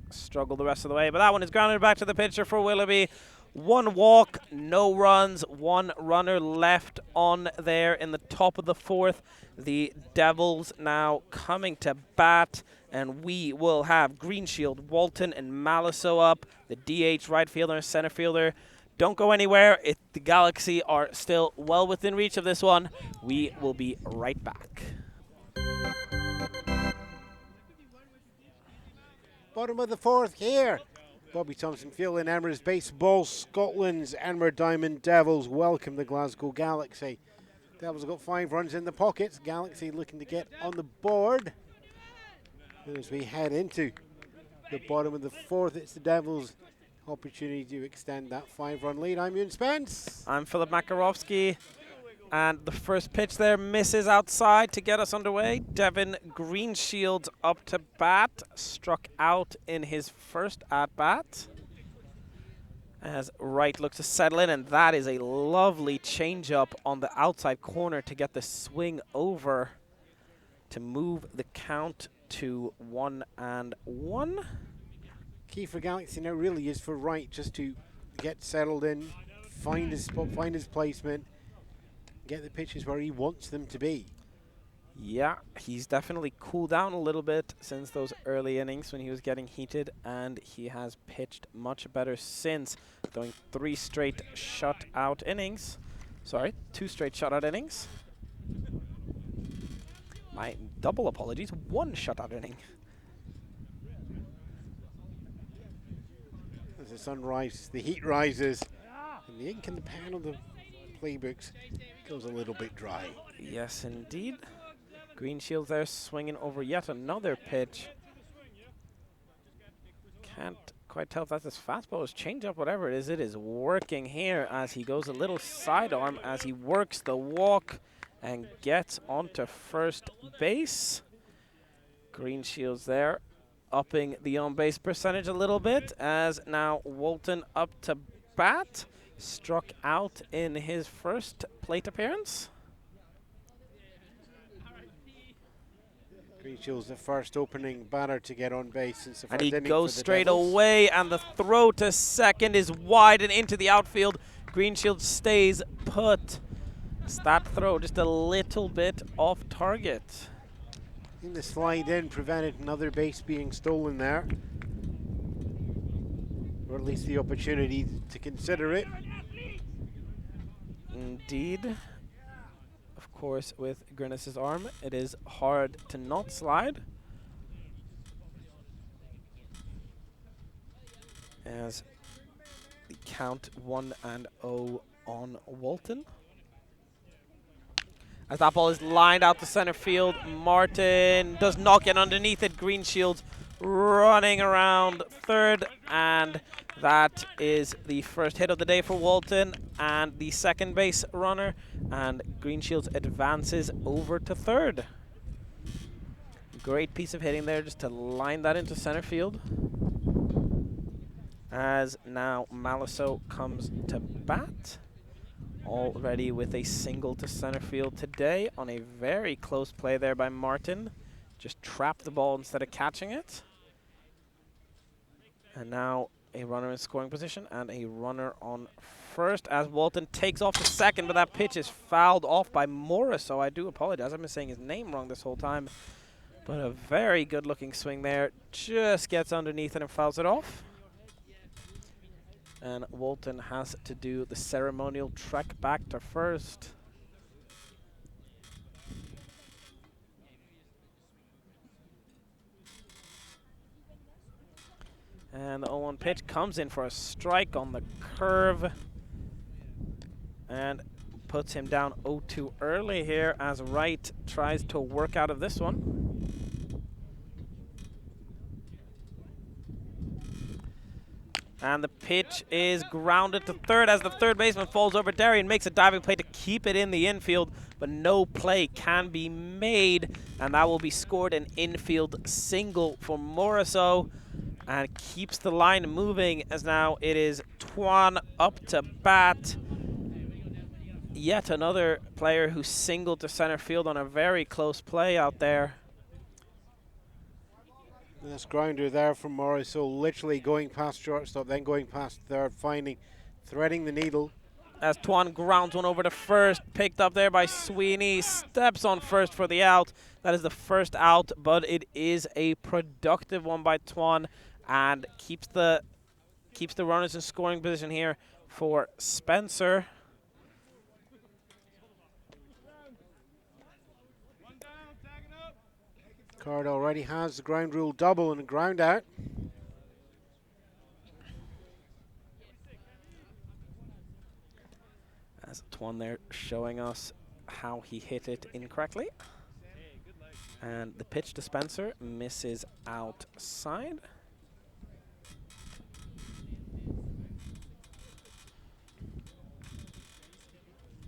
struggle the rest of the way. But that one is grounded back to the pitcher for Willoughby. 1 walk, no runs, 1 runner left on there in the top of the 4th. The Devils now coming to bat, and we will have Greenshield, Walton, and Maliso up. The DH, right fielder, and center fielder. Don't go anywhere. The Galaxy are still well within reach of this one. We will be right back. Bottom of the 4th here. Bobby Thompson Field in Emirates Baseball. Scotland's Edinburgh Diamond Devils welcome the Glasgow Galaxy. Devils have got 5 runs in the pockets. Galaxy looking to get on the board. And as we head into the bottom of the 4th, it's the Devils' opportunity to extend that 5-run lead. I'm Ewan Spence. I'm Filip Makarowski. And the first pitch there misses outside to get us underway. Devin Greenshields up to bat. Struck out in his first at-bat. As Wright looks to settle in, and that is a lovely changeup on the outside corner to get the swing over to move the count to 1-1. Key for Galaxy now really is for Wright just to get settled in, find his spot, find his placement, get the pitches where he wants them to be. Yeah, he's definitely cooled down a little bit since those early innings when he was getting heated, and he has pitched much better since, throwing 3 straight shutout innings. Sorry, 2 straight shutout innings. My double apologies, 1 shutout inning. As the sun rises, the heat rises, and the ink in the pen of the playbooks goes a little bit dry. Yes, indeed. Greenshields there swinging over yet another pitch. Can't quite tell if that's his fastball, his changeup, whatever it is working here as he goes a little sidearm as he works the walk and gets onto first base. Greenshields there upping the on-base percentage a little bit as now Walton up to bat. Struck out in his first plate appearance. Greenshields the first opening batter to get on base since the first And he inning goes for the straight Devils. away, and the throw to second is wide and into the outfield. Greenshield stays put. That throw just a little bit off target. The slide in prevented another base being stolen there, or at least the opportunity to consider it. Indeed. Of course, with Grinnis's arm, it is hard to not slide. As the count 1-0 on Walton. As that ball is lined out to center field, Martin does not get underneath it. Greenshields running around third, and that is the first hit of the day for Walton and the second base runner, and Greenshields advances over to third. Great piece of hitting there just to line that into center field. As now Maliso comes to bat, already with a single to center field today on a very close play there by Martin. Just trapped the ball instead of catching it. And now a runner in scoring position and a runner on first as Walton takes off to second, but that pitch is fouled off by Morris, so I do apologize. I've been saying his name wrong this whole time. But a very good looking swing there. Just gets underneath it and fouls it off. And Walton has to do the ceremonial trek back to first. And the 0-1 pitch comes in for a strike on the curve. And puts him down 0-2 early here as Wright tries to work out of this one. And the pitch is grounded to third as the third baseman falls over Derry and makes a diving play to keep it in the infield, but no play can be made, and that will be scored an infield single for Morriso, and keeps the line moving as now it is Twan up to bat. Yet another player who singled to center field on a very close play out there. This grounder there from Morris, so literally going past shortstop, then going past third, threading the needle. As Twan grounds one over to first, picked up there by Sweeney, steps on first for the out. That is the first out, but it is a productive one by Twan and keeps the runners in scoring position here for Spencer. Card already has the ground rule double and a ground out. As Twan there showing us how he hit it incorrectly. And the pitch to Spencer misses outside.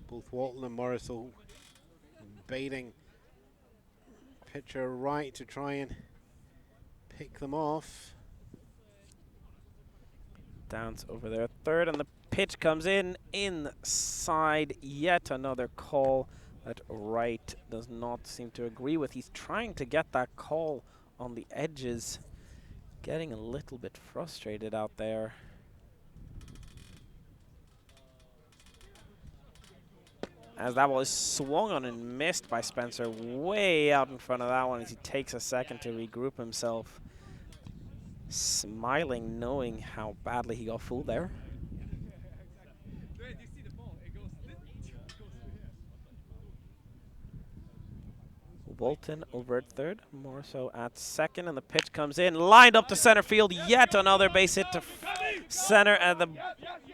Both Walton and Morris baiting pitcher right to try and pick them off. Downs over there third, and the pitch comes in inside. Yet another call that Wright does not seem to agree with. He's trying to get that call on the edges, getting a little bit frustrated out there. As that ball is swung on and missed by Spencer, way out in front of that one as he takes a second to regroup himself. Smiling, knowing how badly he got fooled there. Walton over at third, more so at second, and the pitch comes in, lined up to center field. Yet another base hit to center, and the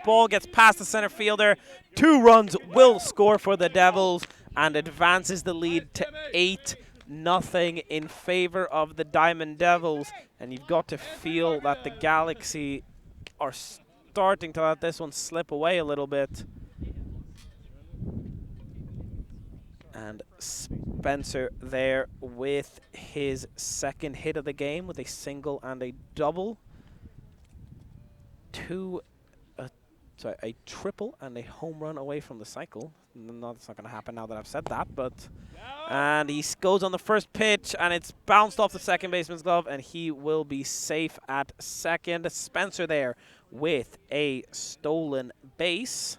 ball gets past the center fielder. 2 runs will score for the Devils and advances the lead to 8-0 in favor of the Diamond Devils. And you've got to feel that the Galaxy are starting to let this one slip away a little bit. And Spencer there with his second hit of the game with a single and a double. A triple and a home run away from the cycle. No, that's not going to happen now that I've said that, but... And he goes on the first pitch, and it's bounced off the second baseman's glove, and he will be safe at second. Spencer there with a stolen base.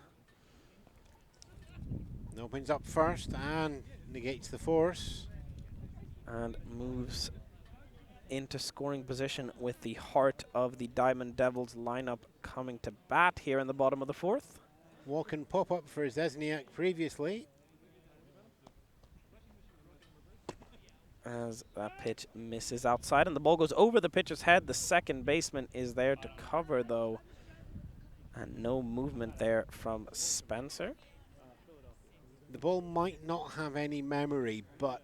Opens up first and negates the force. And moves into scoring position with the heart of the Diamond Devils lineup coming to bat here in the bottom of the fourth. Walk-in pop-up for Zesniak previously. As that pitch misses outside and the ball goes over the pitcher's head. The second baseman is there to cover though. And no movement there from Spencer. The ball might not have any memory, but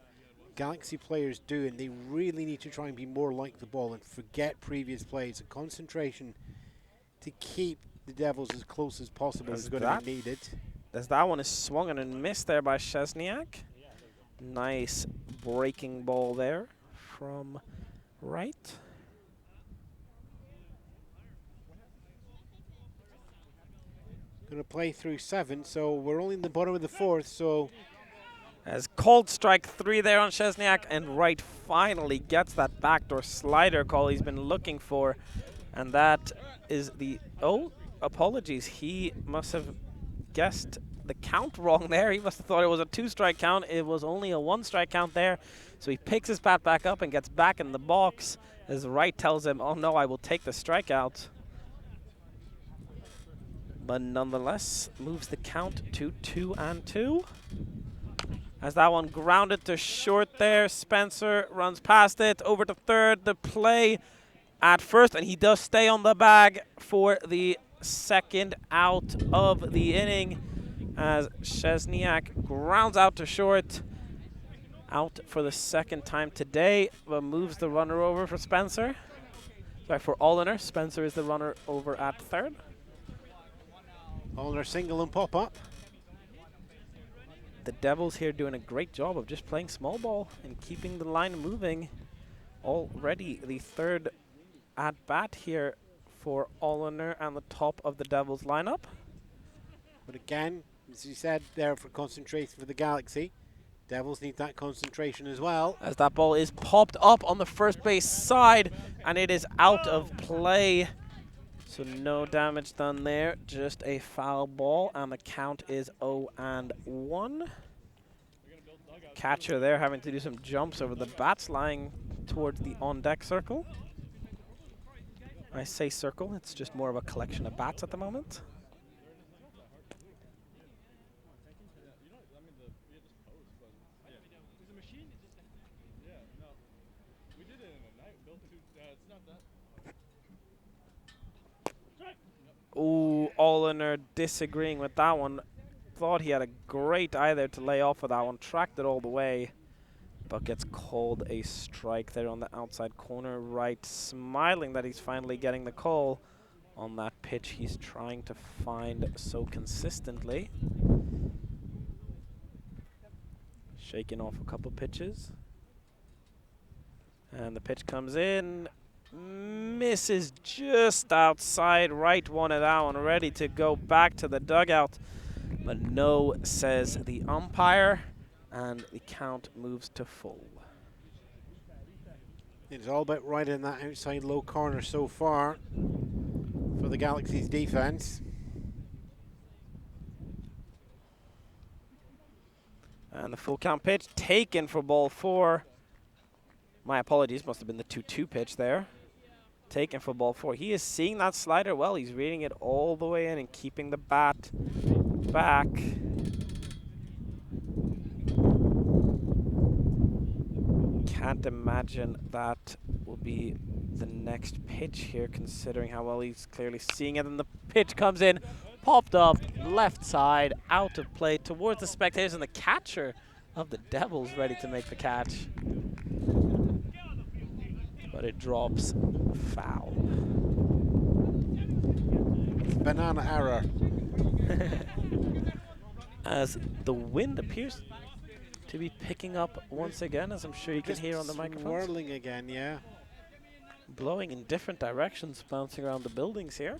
Galaxy players do, and they really need to try and be more like the ball and forget previous plays. And concentration to keep the Devils as close as possible is going to be needed. As that one is swung and missed there by Szczesniak. Nice breaking ball there from Wright. going to play through 7, so we're only in the bottom of the 4th, so... As cold strike 3 there on Szczesniak, and Wright finally gets that backdoor slider call he's been looking for. And that is the... Oh, apologies. He must have guessed the count wrong there. He must have thought it was a 2-strike count. It was only a 1-strike count there. So he picks his bat back up and gets back in the box as Wright tells him, oh no, I will take the strikeout. But nonetheless, moves the count to 2-2. As that one grounded to short there, Spencer runs past it, over to third, the play at first, and he does stay on the bag for the second out of the inning as Szczesniak grounds out to short. Out for the second time today, but moves the runner over for Spencer. Sorry, for Alliner. Spencer is the runner over at third. Alliner single and pop up. The Devils here doing a great job of just playing small ball and keeping the line moving. Already the third at bat here for Alliner and the top of the Devils lineup. But again, as you said, there for concentration for the Galaxy. Devils need that concentration as well. As that ball is popped up on the first base side, and it is out of play. So no damage done there, just a foul ball, and the count is 0-1. Catcher there having to do some jumps over the bats lying towards the on-deck circle. I say circle, it's just more of a collection of bats at the moment. Ooh, Alliner disagreeing with that one. Thought he had a great eye there to lay off of that one. Tracked it all the way, but gets called a strike there on the outside corner. Right, smiling that he's finally getting the call on that pitch he's trying to find so consistently. Shaking off a couple pitches. And the pitch comes in. Misses just outside. Right, wanted that one, ready to go back to the dugout. But no, says the umpire, and the count moves to full. It's all about right in that outside low corner so far for the Galaxy's defense. And the full count pitch taken for ball 4. My apologies, must have been the 2-2 pitch there. Taken for ball 4. He is seeing that slider well. He's reading it all the way in and keeping the bat back. Can't imagine that will be the next pitch here, considering how well he's clearly seeing it. And the pitch comes in, popped up, left side, out of play towards the spectators, and the catcher of the Devils ready to make the catch. But it drops foul. Banana error. As the wind appears to be picking up once again, as I'm sure you can hear on the microphone. Swirling again, yeah. Blowing in different directions, bouncing around the buildings here.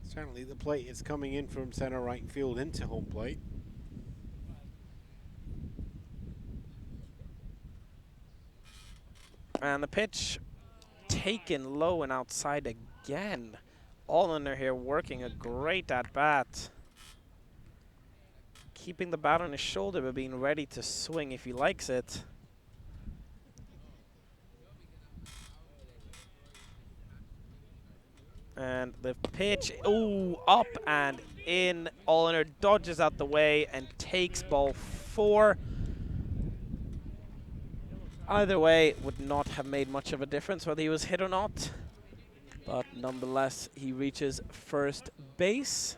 Certainly the plate is coming in from center right field into home plate. And the pitch taken low and outside again. Alliner here working a great at-bat. Keeping the bat on his shoulder but being ready to swing if he likes it. And the pitch, ooh, up and in. Alliner dodges out the way and takes ball 4. Either way, would not have made much of a difference whether he was hit or not. But nonetheless, he reaches first base.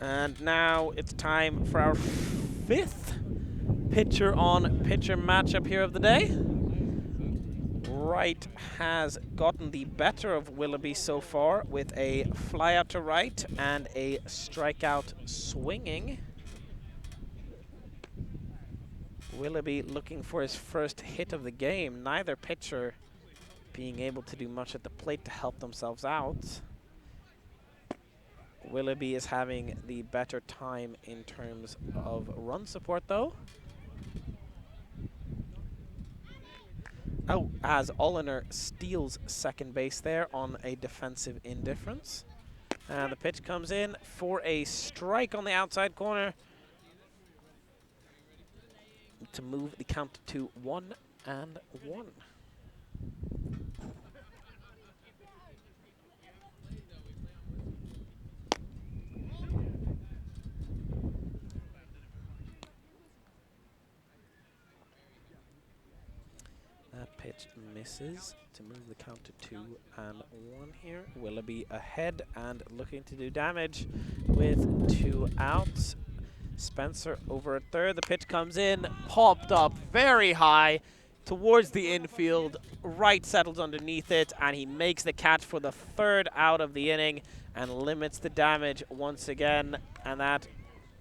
And now it's time for our 5th pitcher-on-pitcher matchup here of the day. Wright has gotten the better of Willoughby so far with a fly out to right and a strikeout swinging. Willoughby looking for his first hit of the game. Neither pitcher being able to do much at the plate to help themselves out. Willoughby is having the better time in terms of run support, though. Oh, as Oliner steals second base there on a defensive indifference. And the pitch comes in for a strike on the outside corner to move the count to 1-1. That pitch misses to move the count to 2-1 here. Willoughby ahead and looking to do damage with 2 outs. Spencer over at third. The pitch comes in, popped up very high towards the infield. Right settles underneath it, and he makes the catch for the 3rd out of the inning and limits the damage once again. And that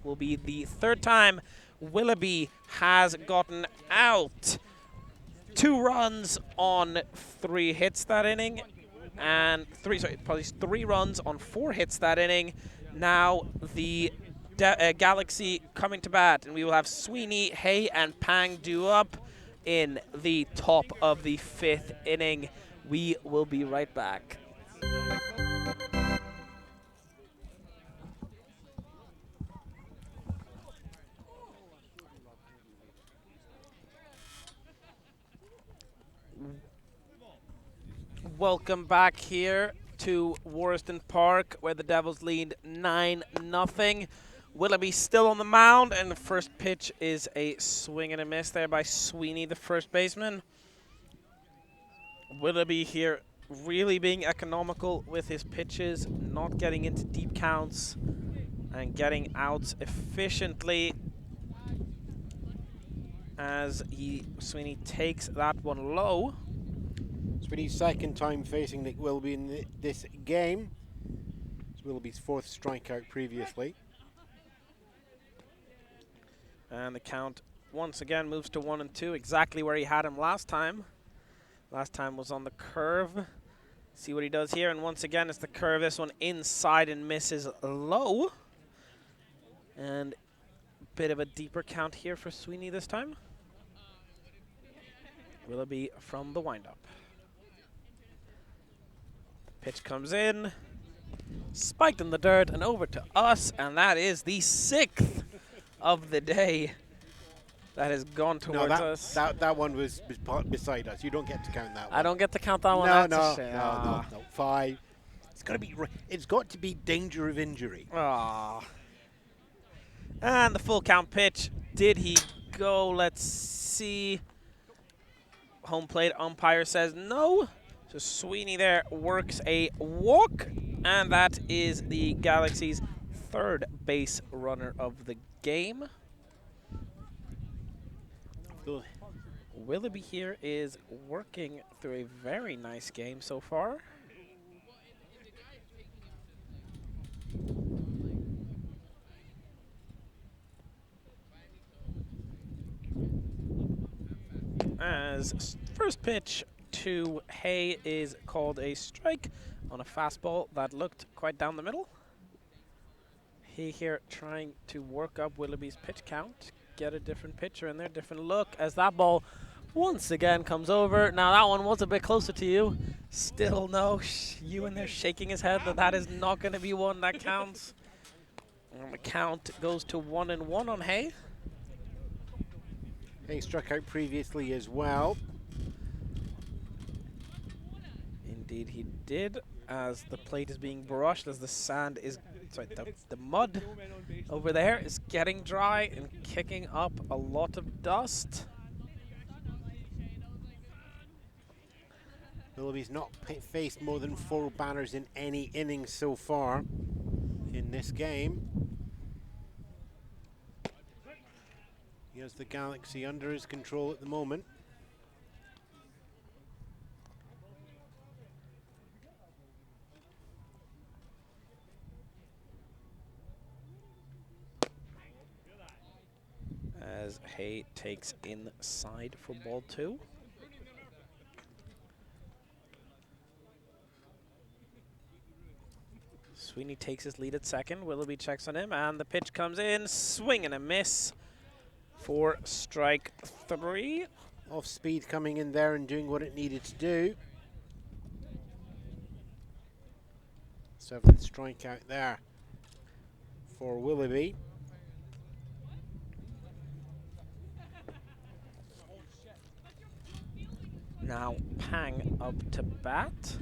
will be the 3rd time Willoughby has gotten out. 2 runs on 3 hits that inning, and 3 runs on 4 hits that inning. Now the Galaxy coming to bat, and we will have Sweeney, Hay, and Pang due up in the top of the 5th inning. We will be right back. Welcome back here to Warriston Park, where the Devils lead 9-0. Willoughby still on the mound, and the first pitch is a swing and a miss there by Sweeney, the first baseman. Willoughby here really being economical with his pitches, not getting into deep counts, and getting outs efficiently as Sweeney takes that one low. Sweeney's 2nd time facing Nick Willoughby in this game. It's Willoughby's 4th strikeout previously. And the count once again moves to 1-2, exactly where he had him last time. Last time was on the curve. See what he does here, and once again it's the curve. This one inside and misses low. And a bit of a deeper count here for Sweeney this time. Willoughby from the windup. Pitch comes in, spiked in the dirt, and over to us, and that is the 6th of the day that has gone towards us. That one was beside us. You don't get to count that one. I don't get to count that one. No. 5. It's got to be danger of injury. Ah. And the full count pitch. Did he go? Let's see. Home plate umpire says no. So Sweeney there works a walk, and that is the Galaxy's 3rd base runner of the game. Good. Willoughby here is working through a very nice game so far. As first pitch to Hay is called a strike on a fastball that looked quite down the middle. Hay here trying to work up Willoughby's pitch count, get a different pitcher in there, different look, as that ball once again comes over. Now that one was a bit closer to you. Still no, Ewan there shaking his head that is not going to be one that counts. And the count goes to 1-1 on Hay. Hay struck out previously as well. Indeed he did, as the plate is being brushed, as the sand is, the mud over there is getting dry and kicking up a lot of dust. Willoughby's not faced more than 4 banners in any inning so far in this game. He has the Galaxy under his control at the moment. As Hay takes inside for ball 2. Sweeney takes his lead at second. Willoughby checks on him, and the pitch comes in. Swing and a miss for strike 3. Off speed coming in there and doing what it needed to do. 7th strikeout there for Willoughby. Now Pang up to bat.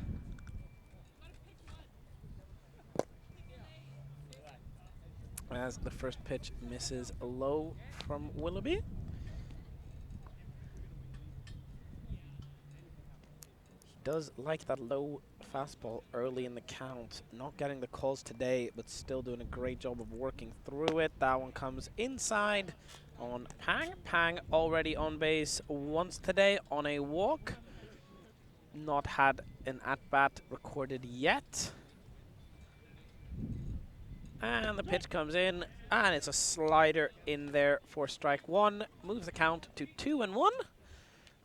As the first pitch misses low from Willoughby. He does like that low fastball early in the count. Not getting the calls today, but still doing a great job of working through it. That one comes inside on Pang. Pang already on base once today on a walk. Not had an at-bat recorded yet. And the pitch comes in, and it's a slider in there for strike 1. Moves the count to 2-1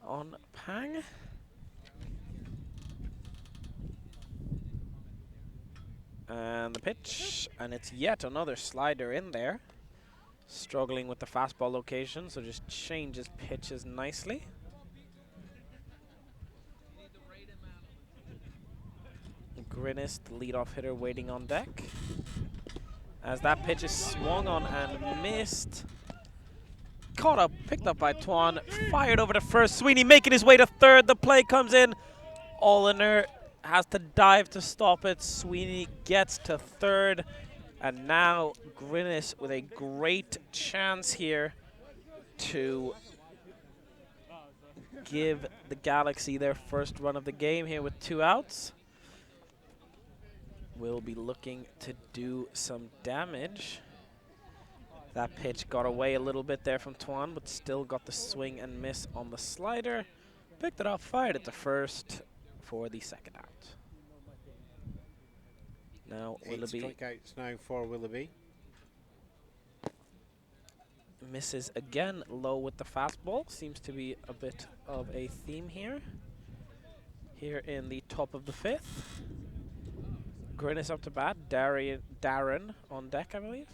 on Pang. And the pitch, and it's yet another slider in there. Struggling with the fastball location, so just changes pitches nicely. Grinnis, the leadoff hitter, waiting on deck. As that pitch is swung on and missed. Caught up, picked up by Tuan, fired over to first. Sweeney making his way to third. The play comes in. Alliner has to dive to stop it. Sweeney gets to third. And now Grinnis with a great chance here to give the Galaxy their first run of the game here with 2 outs. Will be looking to do some damage. That pitch got away a little bit there from Tuan, but still got the swing and miss on the slider. Picked it up, fired it to first for the second out. Now 8 Willoughby strikeouts now for Willoughby. misses again low with the fastball. Seems to be a bit of a theme here. Here in the top of the 5th. Grinnis up to bat. Darren on deck, I believe.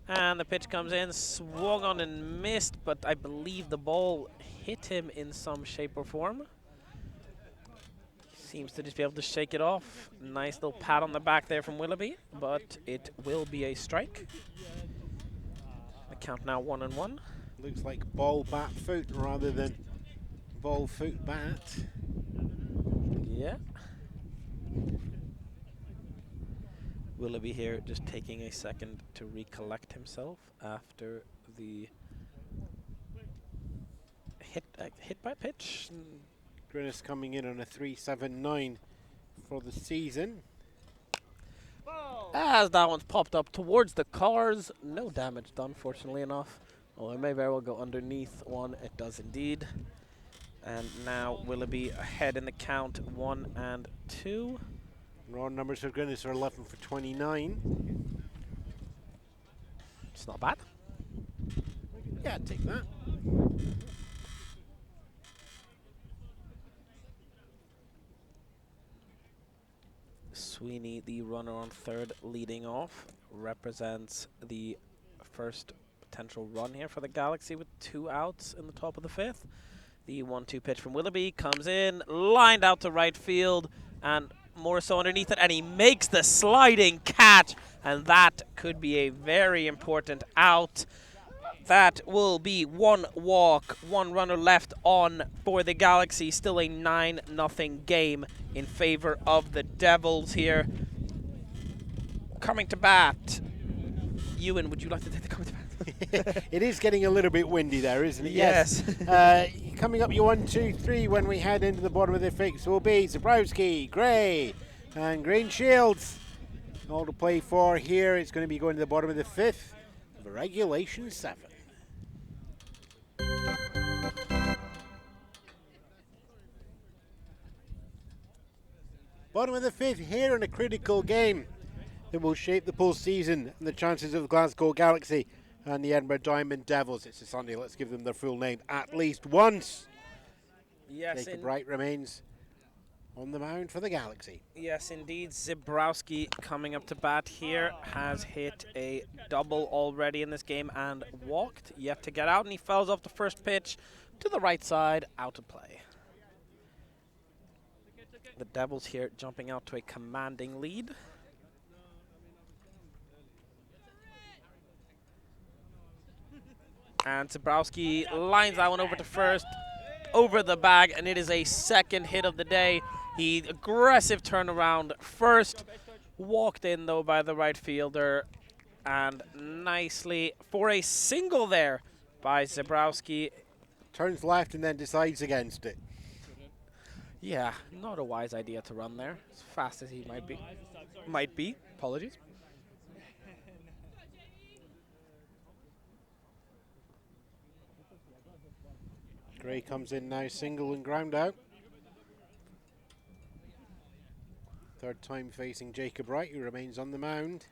And the pitch comes in, swung on and missed, but I believe the ball hit him in some shape or form. Seems to just be able to shake it off. Nice little pat on the back there from Willoughby, but it will be a strike. The count now 1-1. Looks like ball, bat, foot rather than ball, foot, bat. Yeah. Willoughby here just taking a second to recollect himself after the hit by pitch. Grinnis coming in on a 3.79 for the season. As that one's popped up towards the cars. No damage done, fortunately enough. Oh, it may very well go underneath one. It does indeed. And now Willoughby ahead in the count, 1-2. Raw numbers for Grinnis are 11 for 29. It's not bad. Yeah, I'd take that. Sweeney, the runner on third, leading off, represents the first potential run here for the Galaxy with 2 outs in the top of the 5th. The 1-2 pitch from Willoughby comes in, lined out to right field, and more so underneath it, and he makes the sliding catch, and that could be a very important out. That will be 1 walk, 1 runner left on for the Galaxy. Still a 9-0 game in favor of the Devils here. Coming to bat. Ewan, would you like to take the coming to bat? It is getting a little bit windy there, isn't it? Yes. Coming up your 1, 2, 3 when we head into the bottom of the 5th will be Makarowski, Gray, and Green Shields. All to play for here. It's going to be going to the bottom of the 5th of regulation 7. Bottom of the 5th here in a critical game that will shape the postseason and the chances of the Glasgow Galaxy and the Edinburgh Diamond Devils. It's a Sunday, let's give them their full name at least once. Yes. Jacob Wright remains on the mound for the Galaxy. Yes, indeed. Zebrowski coming up to bat here has hit a double already in this game and walked, yet to get out, and he fouls off the first pitch to the right side, out of play. The Devils here jumping out to a commanding lead. And Zebrowski lines that one over to first, over the bag, and it is a second hit of the day. He aggressive turnaround first, walked in though by the right fielder, and nicely for a single there by Zebrowski. Turns left and then decides against it. Yeah, not a wise idea to run there, as fast as he might be. Apologies. Gray comes in now, single and ground out. Third time facing Jacob Wright, who remains on the mound.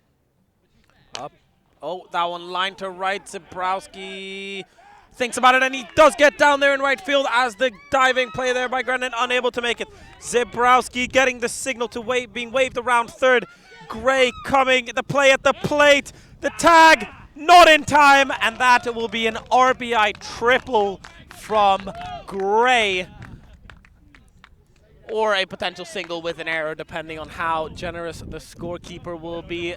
Up. Oh, that one lined to right. Zebrowski thinks about it, and he does get down there in right field as the diving play there by Grennan, unable to make it. Zebrowski getting the signal to wait, being waved around third. Gray coming, the play at the plate. The tag, not in time, and that will be an RBI triple from Gray, or a potential single with an error, depending on how generous the scorekeeper will be.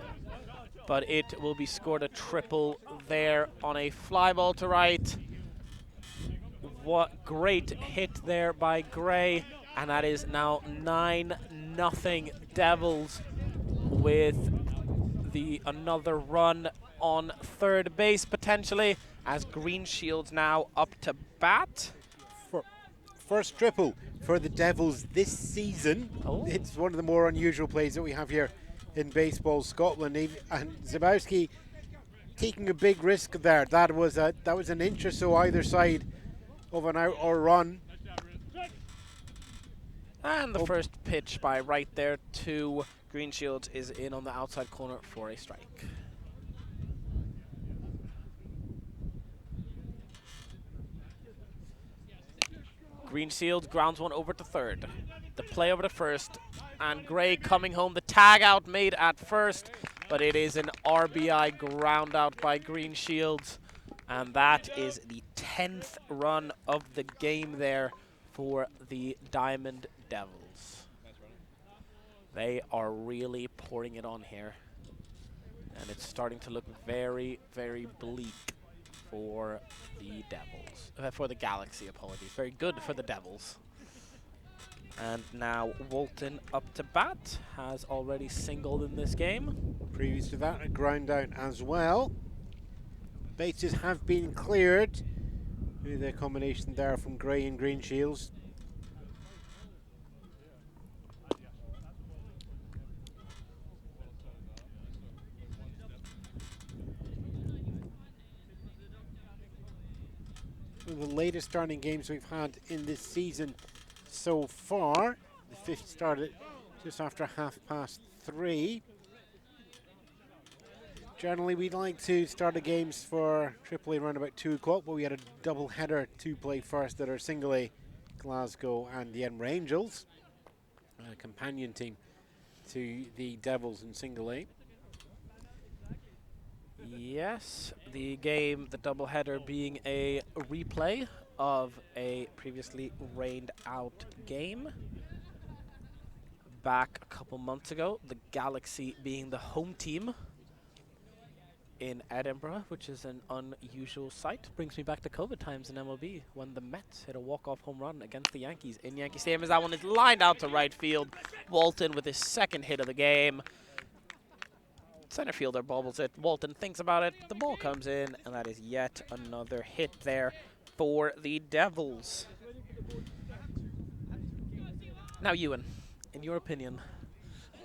But it will be scored a triple there on a fly ball to right. What great hit there by Gray, and that is now 9-0 Devils with another run on third base potentially, as Green Shields now up to bat. First triple for the Devils this season. Oh. It's one of the more unusual plays that we have here in baseball Scotland. And Zebrowski taking a big risk there. That was an inch or so either side of an out or run. And the first pitch by right there to Green Shields is in on the outside corner for a strike. Green Shields grounds one over to third. The play over to first, and Gray coming home. The tag out made at first, but it is an RBI ground out by Green Shields, and that is the 10th run of the game there for the Diamond Devils. They are really pouring it on here, and it's starting to look very, very bleak for the Devils. For the Galaxy, apologies. Very good for the Devils. And now Walton up to bat, has already singled in this game. Previous to that, a ground out as well. Bases have been cleared with a combination there from Gray and Green Shields. The latest starting games we've had in this season so far. The fifth started just after 3:30. Generally, we'd like to start the games for AAA around about 2 o'clock, but we had a double header to play first that are single A, Glasgow and the Edinburgh Angels, a companion team to the Devils in single A. Yes, the game, the doubleheader being a replay of a previously rained out game back a couple months ago. The Galaxy being the home team in Edinburgh, which is an unusual sight. Brings me back to COVID times in MLB when the Mets hit a walk-off home run against the Yankees in Yankee Stadium, as that one is lined out to right field. Walton with his second hit of the game. Center fielder bobbles it. Walton thinks about it. The ball comes in, and that is yet another hit there for the Devils. Now, Ewan, in your opinion,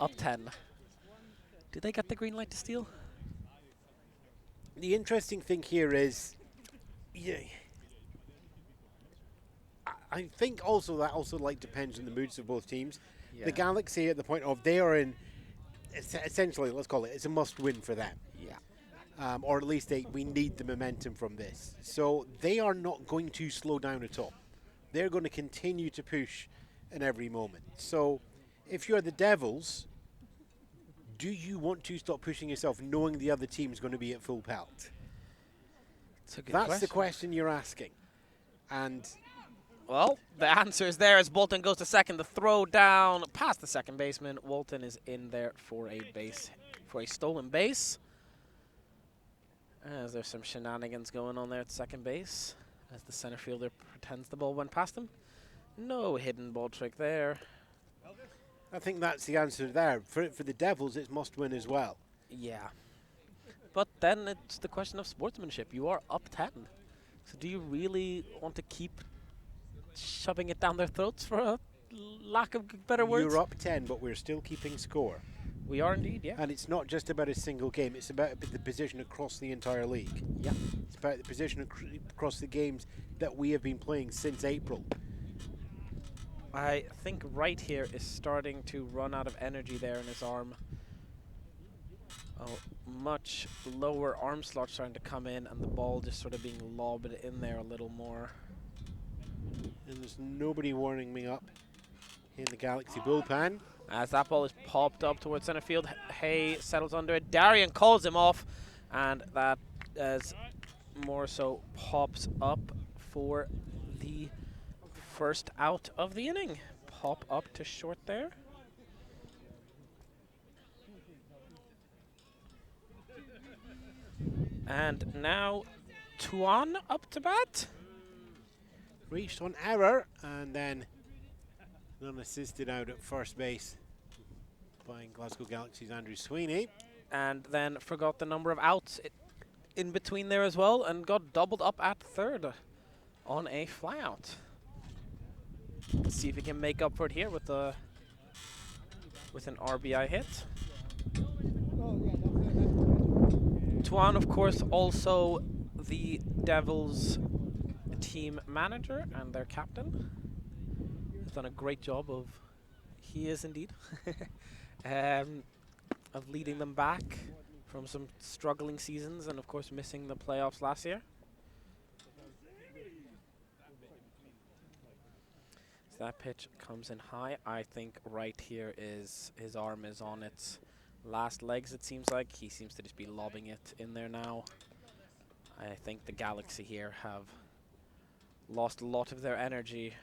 up 10, did they get the green light to steal? The interesting thing here is, yeah, I think also that depends on the moods of both teams. Yeah. The Galaxy at the point of they are in, essentially, let's call it, it's a must-win for them. Yeah. Or at least we need the momentum from this. So they are not going to slow down at all. They're going to continue to push in every moment. So if you're the Devils, do you want to stop pushing yourself knowing the other team's going to be at full pelt? That's the question you're asking. And well, the answer is there as Bolton goes to second. The throw down past the second baseman. Walton is in there for a stolen base. As there's some shenanigans going on there at second base, as the center fielder pretends the ball went past him. No hidden ball trick there. I think that's the answer there. For the Devils, it's must win as well. Yeah. But then it's the question of sportsmanship. You are up 10. So do you really want to keep shoving it down their throats, for a lack of better words? You're up 10, but we're still keeping score. We are indeed, yeah. And it's not just about a single game. It's about the position across the entire league. Yeah. It's about the position across the games that we have been playing since April. I think right here is starting to run out of energy there in his arm. Oh, much lower arm slot starting to come in, and the ball just sort of being lobbed in there a little more. And there's nobody warming me up in the Galaxy bullpen. As that ball is popped up towards center field, Hay settles under it. Darian calls him off, and that as more so pops up for the first out of the inning. Pop up to short there. And now Tuan up to bat. Reached on error, and then unassisted out at first base by Glasgow Galaxy's Andrew Sweeney. And then forgot the number of outs in between there as well, and got doubled up at third on a flyout. Let's see if he can make up for it here with an RBI hit. Tuan, of course, also the Devils team manager and their captain. He's done a great job of, he is indeed, of leading them back from some struggling seasons and, of course, missing the playoffs last year. So that pitch comes in high. I think right here is his arm is on its last legs, it seems like. He seems to just be lobbing it in there now. I think the Galaxy here have lost a lot of their energy,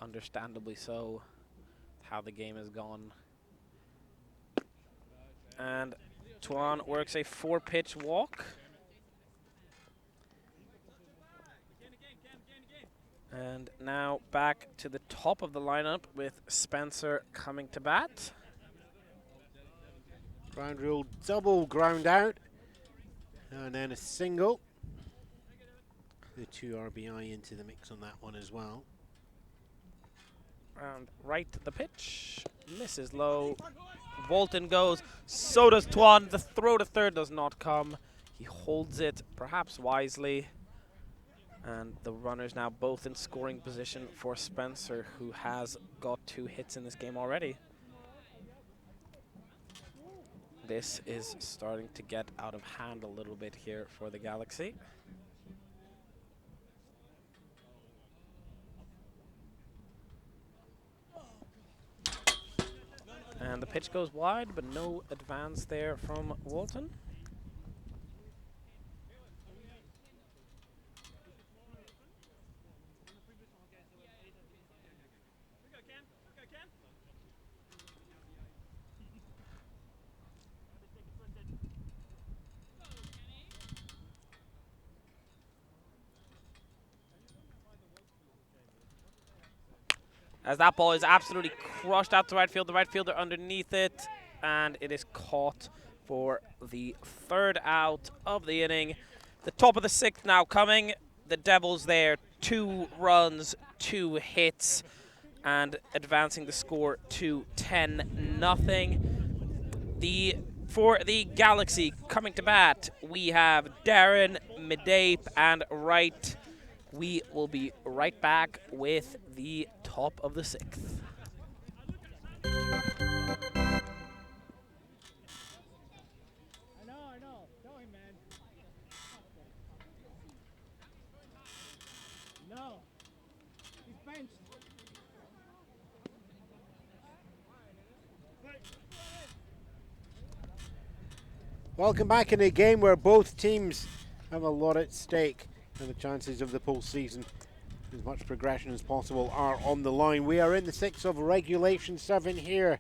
understandably so, how the game has gone. And Tuan works a 4-pitch walk. And now back to the top of the lineup with Spencer coming to bat. Ground rule double ground out, and then a single. The 2 RBI into the mix on that one as well. And right the pitch, misses low. Walton goes, so does Tuan. The throw to third does not come. He holds it, perhaps wisely. And the runners now both in scoring position for Spencer, who has got 2 hits in this game already. This is starting to get out of hand a little bit here for the Galaxy. And the pitch goes wide, but no advance there from Walton. As that ball is absolutely crushed out to right field, the right fielder underneath it, and it is caught for the 3rd out of the inning. The top of the 6th now coming. The Devils there, 2 runs, 2 hits, and advancing the score to 10-0. For the Galaxy coming to bat, we have Darren, Midape, and Wright. We will be right back with the top of the 6th. I know. Tell him, man. No. He's benched. Welcome back in a game where both teams have a lot at stake, and the chances of the postseason, as much progression as possible, are on the line. We are in the 6th of regulation 7 here.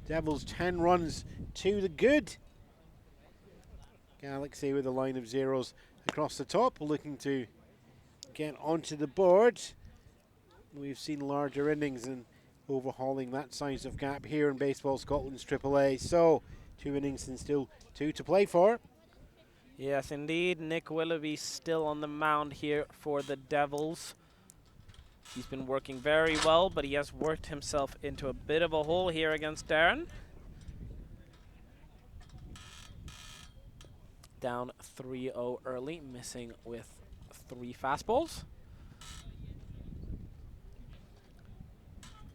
Devils 10 runs to the good. Galaxy with a line of zeros across the top, looking to get onto the board. We've seen larger innings and overhauling that size of gap here in Baseball Scotland's AAA. So 2 innings and still 2 to play for. Yes, indeed. Nick Willoughby still on the mound here for the Devils. He's been working very well, but he has worked himself into a bit of a hole here against Darren. Down 3-0 early, missing with 3 fastballs.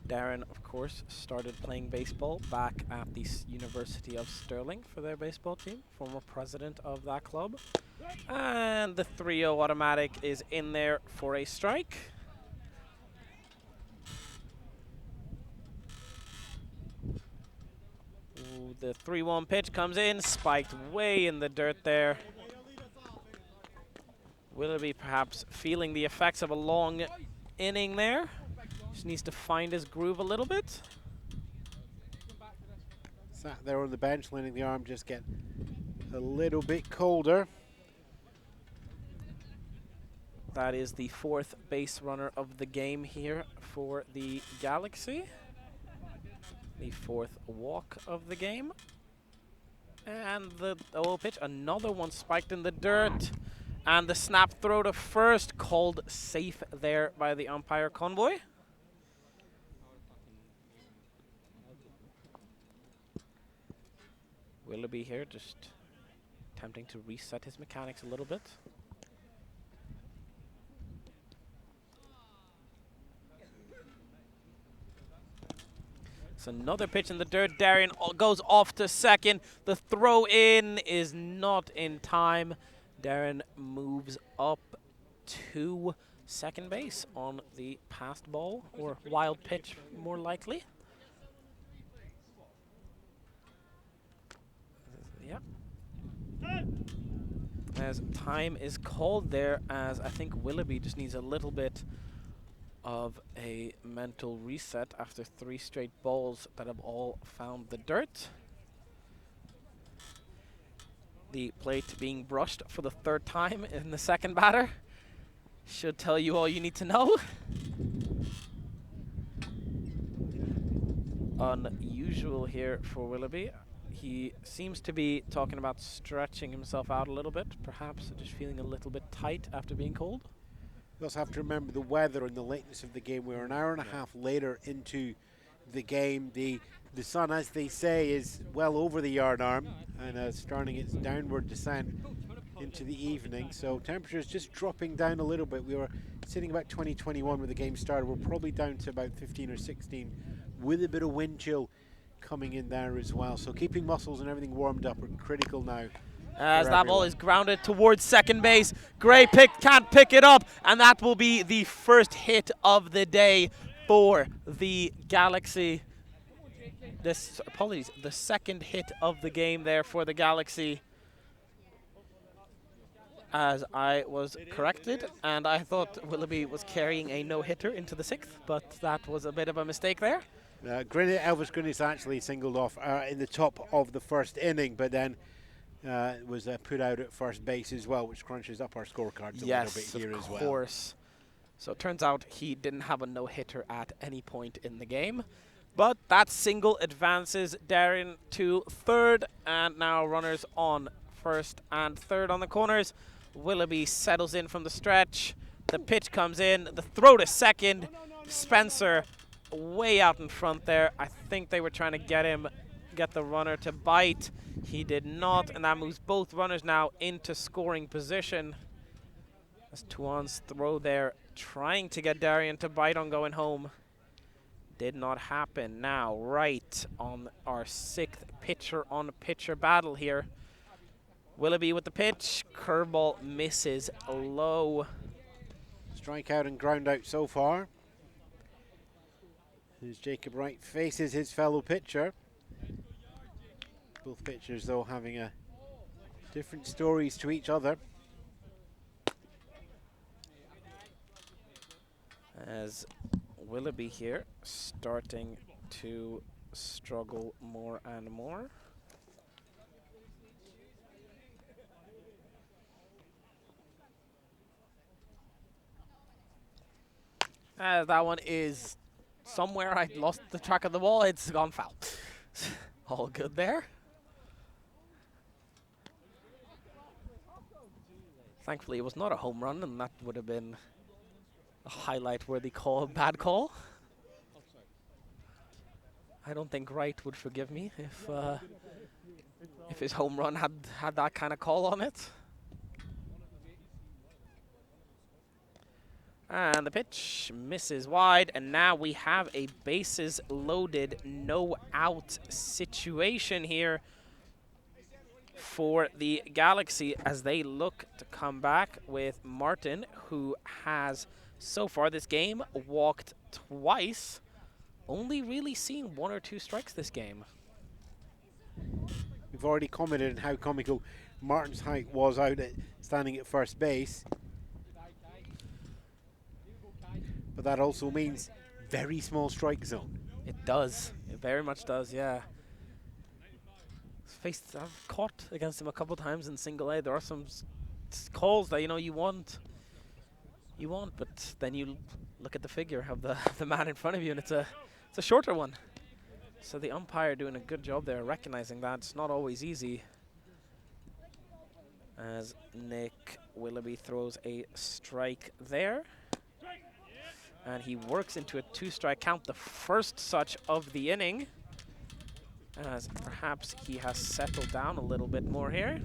Darren, of course, started playing baseball back at the University of Stirling for their baseball team, former president of that club. And the 3-0 automatic is in there for a strike. Ooh, the 3-1 pitch comes in, spiked way in the dirt there. Willoughby perhaps feeling the effects of a long inning there. Just needs to find his groove a little bit. Sat there on the bench, letting the arm just get a little bit colder. That is the 4th base runner of the game here for the Galaxy. The 4th walk of the game. And the 0 pitch, another one spiked in the dirt. And the snap throw to first, called safe there by the umpire Convoy. Willoughby here just attempting to reset his mechanics a little bit. It's another pitch in the dirt. Darren goes off to second. The throw in is not in time. Darren moves up to second base on the passed ball, or wild pitch more likely. Yep. As time is called there, as I think Willoughby just needs a little bit of a mental reset after 3 straight balls that have all found the dirt. The plate being brushed for the 3rd time in the second batter should tell you all you need to know. Unusual here for Willoughby. He seems to be talking about stretching himself out a little bit, perhaps just feeling a little bit tight after being cold. You also have to remember the weather and the lateness of the game. We're an hour and a half later into the game. The sun, as they say, is well over the yard arm and starting its downward descent into the evening. So temperatures just dropping down a little bit. We were sitting about 20-21 when the game started. We're probably down to about 15 or 16 with a bit of wind chill coming in there as well. So keeping muscles and everything warmed up are critical now. As that ball is grounded towards second base. Gray can't pick it up, and that will be the first hit of the day for the Galaxy. Apologies, the second hit of the game there for the Galaxy. As I was corrected, and I thought Willoughby was carrying a no-hitter into the 6th, but that was a bit of a mistake there. Elvis Grinnis actually singled off in the top of the 1st inning, but then was put out at first base as well, which crunches up our scorecards a little bit here as well. Yes, of course. So it turns out he didn't have a no-hitter at any point in the game. But that single advances Darren to 3rd, and now runners on 1st and 3rd on the corners. Willoughby settles in from the stretch. The pitch comes in. The throw to second. Spencer way out in front there. I think they were trying to get the runner to bite. He did not, and that moves both runners now into scoring position. As Tuan's throw there, trying to get Darren to bite on going home. Did not happen. Now, right on our 6th pitcher-on-pitcher battle here. Willoughby with the pitch. Curveball misses low. Strikeout and ground out so far. As Jacob Wright faces his fellow pitcher. Both pitchers, though, having a different stories to each other. As Willoughby here starting to struggle more and more. That one is somewhere. I lost the track of the ball. It's gone foul. All good there. Thankfully, it was not a home run, and that would have been a highlight-worthy call, bad call. I don't think Wright would forgive me if his home run had that kind of call on it. And the pitch misses wide, and now we have a bases loaded, no out situation here for the Galaxy as they look to come back with Martin, who has so far this game walked twice, only really seen 1 or 2 strikes this game. We've already commented on how comical Martin's height was out at standing at first base. But that also means very small strike zone. It does. It very much does, yeah. I've caught against him a couple times in single A. There are some calls that you want, but then you look at the figure of the man in front of you, and it's a shorter one. So the umpire doing a good job there, recognizing that it's not always easy. As Nick Willoughby throws a strike there. And he works into a 2-strike count, the first such of the inning, as perhaps he has settled down a little bit more here.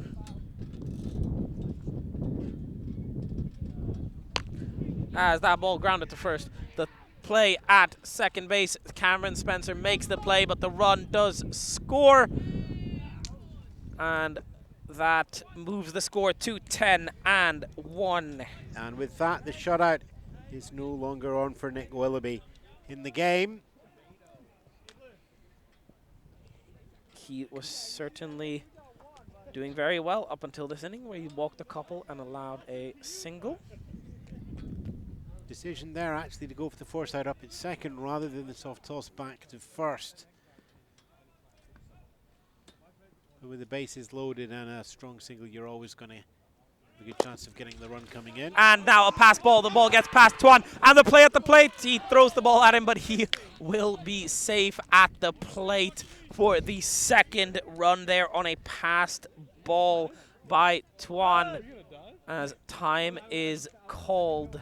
As that ball grounded to first, the play at second base, Cameron Spencer makes the play, but the run does score. And that moves the score to 10-1. And with that, the shutout is no longer on for Nick Willoughby in the game. He was certainly doing very well up until this inning, where he walked a couple and allowed a single. Decision there actually to go for the force out up at second rather than the soft toss back to first. But with the bases loaded and a strong single, you're always going to a good chance of getting the run coming in. And now a pass ball. The ball gets past Tuan. And the play at the plate. He throws the ball at him, but he will be safe at the plate for the second run there on a passed ball by Tuan as time is called.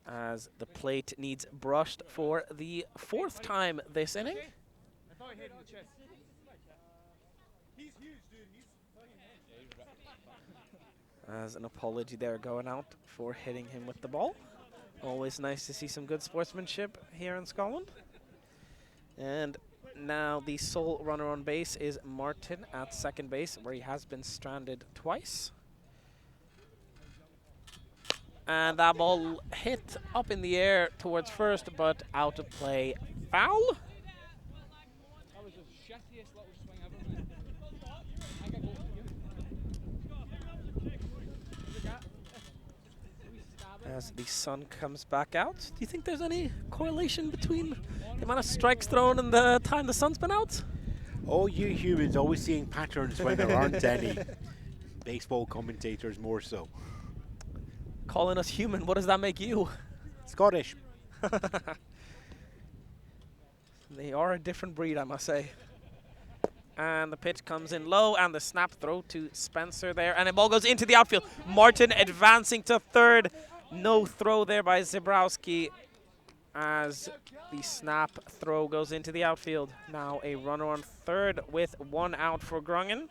As the plate needs brushed for the 4th time this inning. As an apology there going out for hitting him with the ball. Always nice to see some good sportsmanship here in Scotland. And now the sole runner on base is Martin at second base, where he has been stranded twice. And that ball hit up in the air towards first, but out of play, foul. As the sun comes back out, do you think there's any correlation between the amount of strikes thrown and the time the sun's been out? Oh, you humans always seeing patterns when there aren't any. Baseball commentators more so. Calling us human, what does that make you? Scottish. They are a different breed, I must say. And the pitch comes in low, and the snap throw to Spencer there. And the ball goes into the outfield. Martin advancing to third. No throw there by Zebrowski as the snap throw goes into the outfield. Now a runner on third with 1 out for Grungen.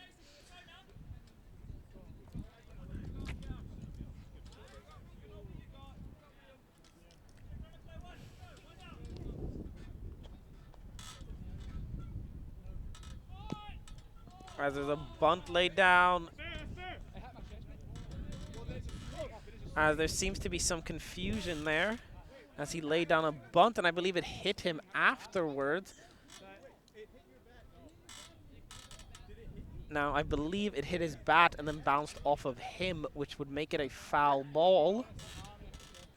As there's a bunt laid down. As there seems to be some confusion there as he laid down a bunt, and I believe it hit him afterwards. Now, I believe it hit his bat and then bounced off of him, which would make it a foul ball,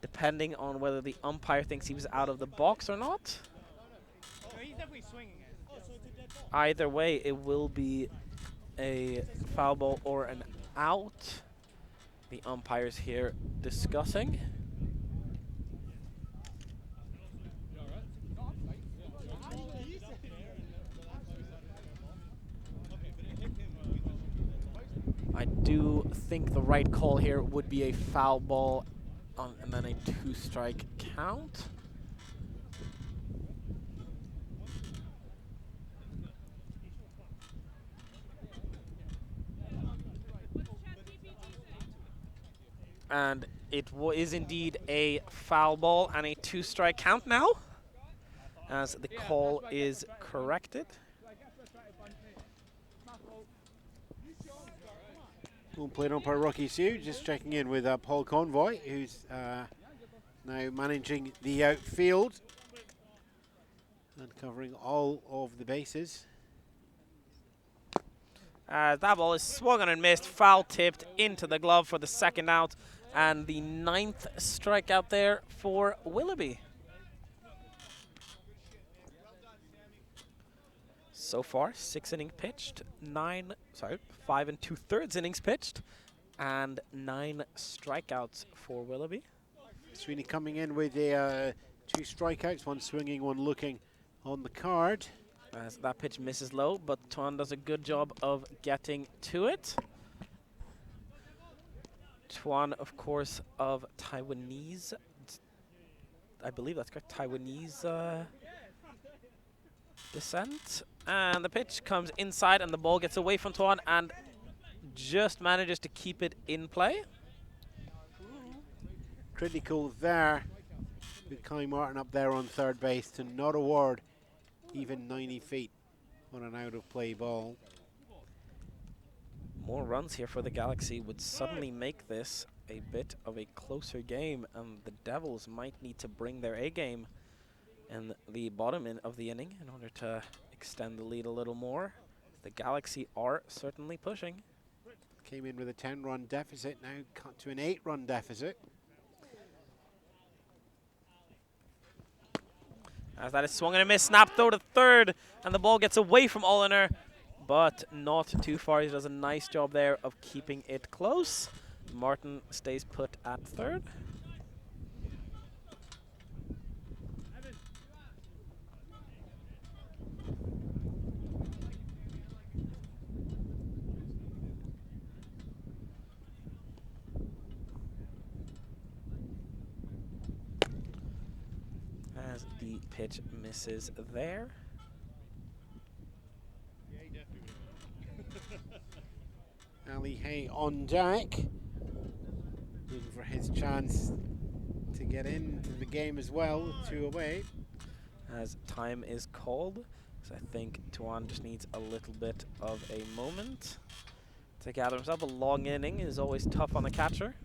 depending on whether the umpire thinks he was out of the box or not. He's definitely swinging it. Either way, it will be a foul ball or an out. The umpires here discussing. I do think the right call here would be a foul ball and then a 2-strike count. And it is indeed a foul ball and a 2-strike count now, as the call is corrected. Played on by Rocky Sue, just checking in with Paul Convoy, who's now managing the outfield and covering all of the bases. That ball is swung on and missed, foul tipped into the glove for the second out, and the 9th strikeout there for Willoughby. So far, 6 innings pitched, 5 2/3 innings pitched, and 9 strikeouts for Willoughby. Sweeney coming in with 2 strikeouts, one swinging, one looking on the card. As that pitch misses low, but Tuan does a good job of getting to it. Tuan, of course, of Taiwanese, I believe that's correct, Taiwanese descent. And the pitch comes inside and the ball gets away from Tuan and just manages to keep it in play. Critical there with Kai Martin up there on third base to not award even 90 feet on an out-of-play ball. More runs here for the Galaxy would suddenly make this a bit of a closer game, and the Devils might need to bring their A-game in the bottom of the inning in order to extend the lead a little more. The Galaxy are certainly pushing. Came in with a 10-run deficit, now cut to an 8-run deficit. As that is swung and a miss, snap throw to third, and the ball gets away from Oliner, but not too far. He does a nice job there of keeping it close. Martin stays put at third. As the pitch misses there. Ali Hay on deck, looking for his chance to get into the game as well, 2 away. As time is called, so I think Tuan just needs a little bit of a moment to gather himself. A long inning is always tough on the catcher.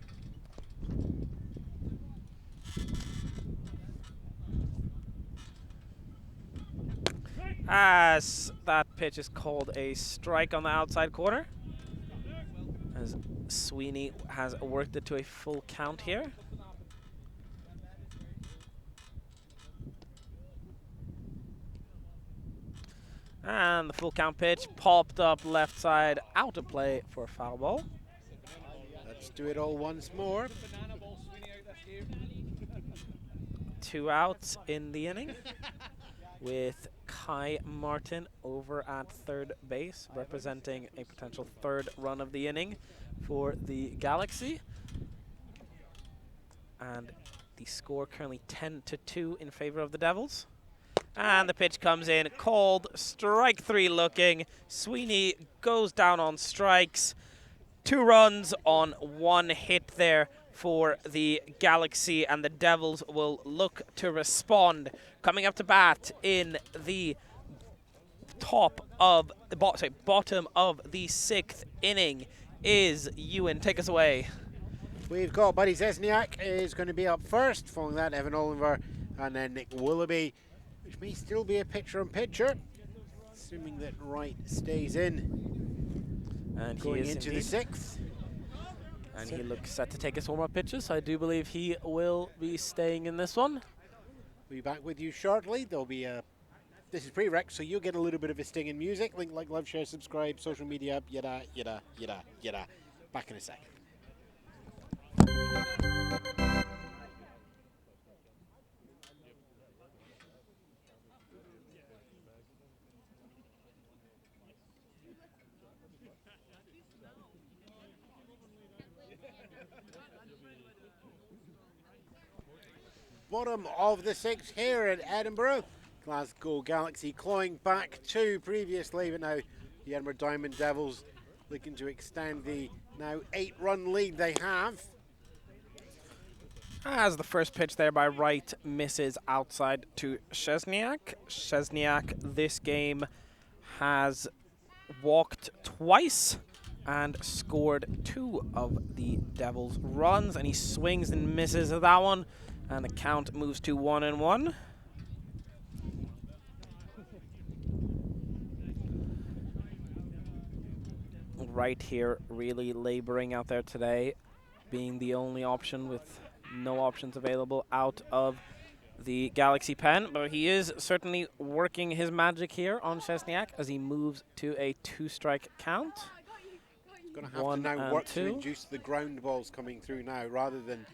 As that pitch is called a strike on the outside corner, as Sweeney has worked it to a full count here. And the full count pitch popped up left side, out of play for a foul ball. Let's do it all once more. 2 outs in the inning, with Kai Martin over at third base, representing a potential 3rd run of the inning for the Galaxy. And the score currently 10-2 in favor of the Devils. And the pitch comes in, called, strike 3 looking. Sweeney goes down on strikes. 2 runs on 1 hit there for the Galaxy, and the Devils will look to respond. Coming up to bat in the bottom of the 6th inning is Ewan. Take us away. We've got Buddy Zesniak is going to be up first, following that Evan Oliver, and then Nick Willoughby, which may still be a pitcher-on-pitcher, assuming that Wright stays in. And he Going is into the indeed. 6th. And he looks set to take his warm-up pitches. I do believe he will be staying in this one. We'll be back with you shortly. There'll be a... This is pre-rec, so you'll get a little bit of a sting in music. Link, like, love, share, subscribe, social media, yada, yada, yada, yada. Back in a sec. Bottom of the 6th here at Edinburgh. Glasgow Galaxy clawing back 2 previously, but now the Edinburgh Diamond Devils looking to extend the now 8-run lead they have. As the first pitch there by Wright misses outside to Szczesniak. Szczesniak this game has walked twice and scored 2 of the Devils' runs, and he swings and misses at that one, and the count moves to 1-1. Right here really laboring out there today, being the only option with no options available out of the Galaxy pen, but he is certainly working his magic here on Szczesniak as he moves to a 2-strike count. Going to have to now work to induce the ground balls coming through now, rather than,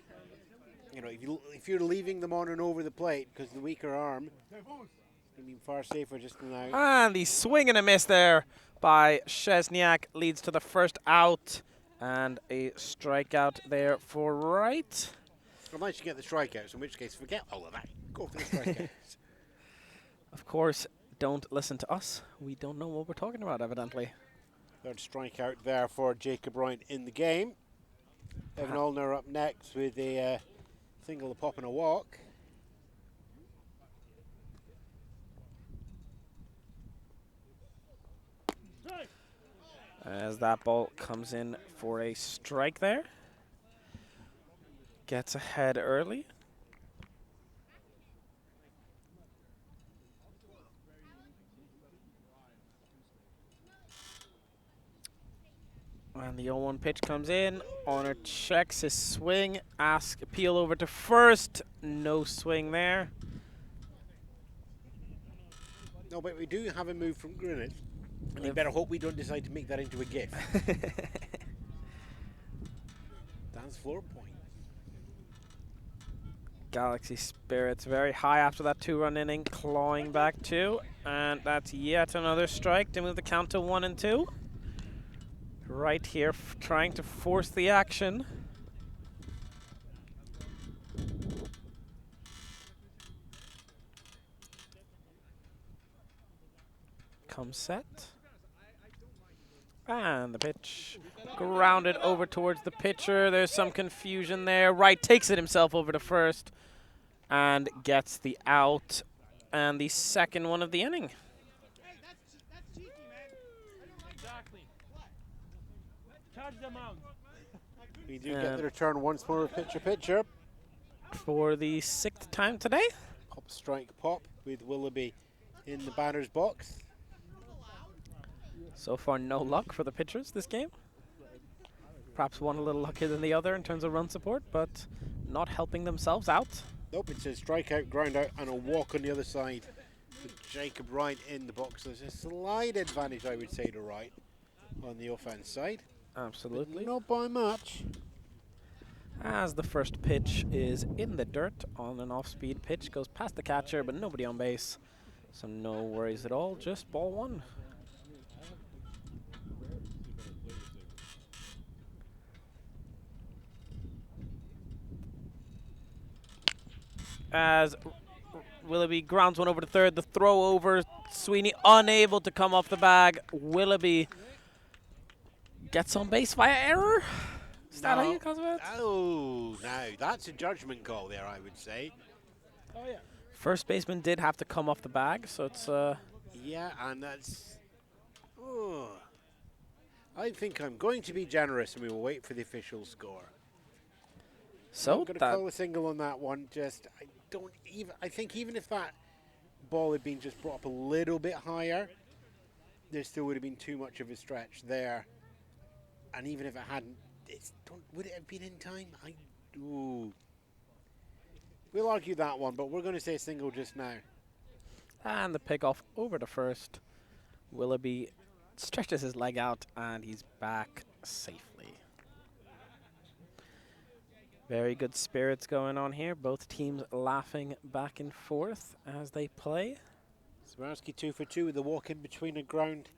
you know, if you're leaving them on and over the plate because the weaker arm, it'd be far safer just now. And the swing and a miss there by Szczesniak leads to the first out, and a strikeout there for Wright. Unless you get the strikeouts, in which case forget all of that. Go for the strikeouts. Of course, don't listen to us. We don't know what we're talking about, evidently. Third strikeout there for Jacob Ryan in the game. Evan Olner up next with a single, a pop and a walk. As that ball comes in for a strike there. Gets ahead early. And the 0-1 pitch comes in. Honor checks his swing. Appeal over to first. No swing there. No, but we do have a move from Grinnett. And you better hope we don't decide to make that into a GIF. Dance floor point. Galaxy spirits very high after that 2-run inning, clawing back 2. And that's yet another strike to move the count to 1-2. Right here, trying to force the action. Come set. And the pitch grounded over towards the pitcher. There's some confusion there. Wright takes it himself over to first and gets the out, and the second one of the inning. Hey, that's cheeky, man. Exactly. Charge them out. We do get the return once more of pitcher. For the 6th time today. Pop strike pop with Willoughby in the batter's box. So far, no luck for the pitchers this game. Perhaps one a little luckier than the other in terms of run support, but not helping themselves out. Nope, it's a strikeout, ground out, and a walk on the other side with Jacob Wright in the box. There's a slight advantage, I would say, to Wright on the offense side. Absolutely. But not by much. As the first pitch is in the dirt on an off-speed pitch, goes past the catcher, but nobody on base. So no worries at all, just ball 1. As Willoughby grounds one over to third, the throw over, Sweeney unable to come off the bag. Willoughby gets on base via error. Is that how you call it? Oh, no, that's a judgment call there, I would say. Oh, yeah. First baseman did have to come off the bag, so it's Yeah, and that's... Oh, I think I'm going to be generous, and we will wait for the official score. so I'm going to that call a single on that one. I think even if that ball had been just brought up a little bit higher, there still would have been too much of a stretch there And even if it hadn't, would it have been in time? Ooh. We'll argue that one, but we're going to say single just now. And the pick off over to first. Willoughby stretches his leg out and he's back safely. Very good spirits going on here. Both teams laughing back and forth as they play. Makarowski 2 for 2 with the walk in between a ground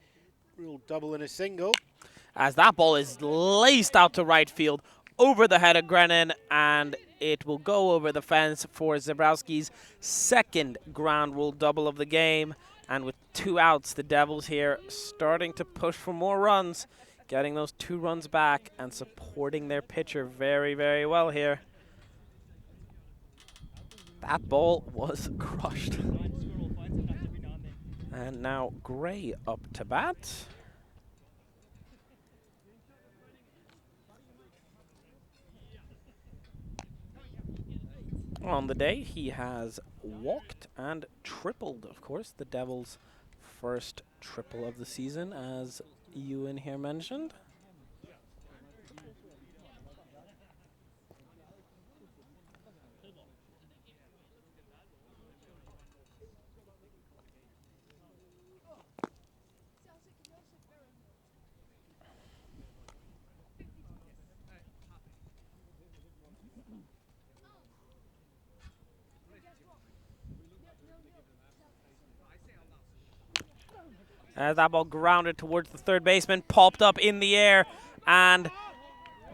rule double and a single. As that ball is laced out to right field over the head of Grennan, and it will go over the fence for Zebrowski's second ground rule double of the game. And with 2 outs, the Devils here starting to push for more runs, getting those 2 runs back and supporting their pitcher very, very well here. That ball was crushed. And now Gray up to bat. On the day, he has walked and tripled, of course, the Devils' first triple of the season, as Ewan here mentioned. As that ball grounded towards the third baseman, popped up in the air, and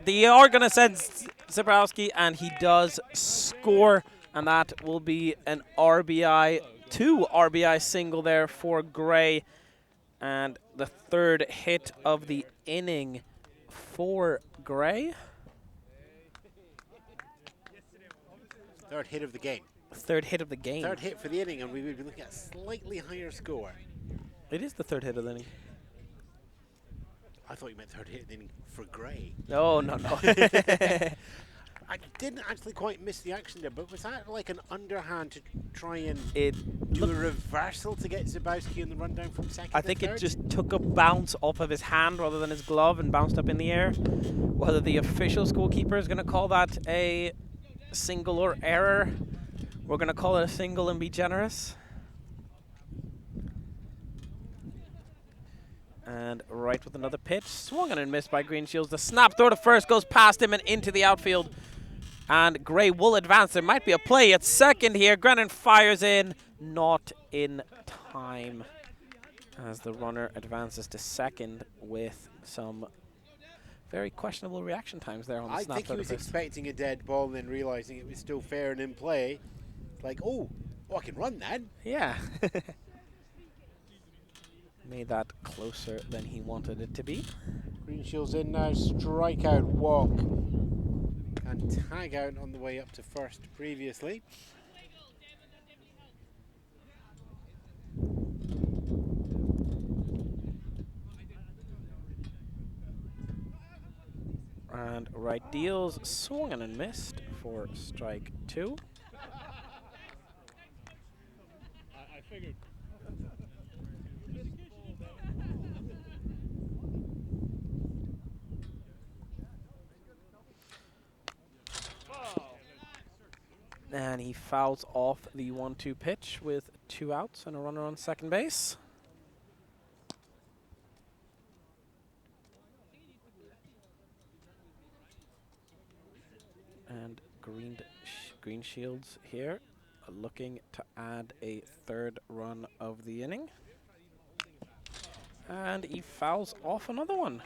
they are going to send Zebrowski, and he does score, and that will be an RBI, 2 RBI single there for Gray, and the third hit of the inning for Gray. Third hit of the game. Third hit of the game. Third hit for the inning, and we would be looking at a slightly higher score. It is the third hit of the inning. I thought you meant third hit of the inning for Gray. No, no, no. I didn't actually quite miss the action there, but was that like an underhand to try and do a reversal to get Zebrowski in the rundown from second? I think it just took a bounce off of his hand rather than his glove and bounced up in the air. Whether the official scorekeeper is going to call that a single or error, we're going to call it a single and be generous. And right with another pitch, swung and missed by Greenshields. The snap throw to first goes past him and into the outfield. And Gray will advance. There might be a play at second here. Grennan fires in, not in time. As the runner advances to second with some very questionable reaction times there on the snap. I think he was expecting a dead ball and then realizing it was still fair and in play. Like, oh, I can run that. Yeah. Made that closer than he wanted it to be. Greenshields in now, strikeout, walk, and tag out on the way up to first previously. And right deals, swung and missed for strike 2. I figured. And he fouls off the 1-2 pitch with 2 outs and a runner on second base. And Greenshields here looking to add a third run of the inning. And he fouls off another one.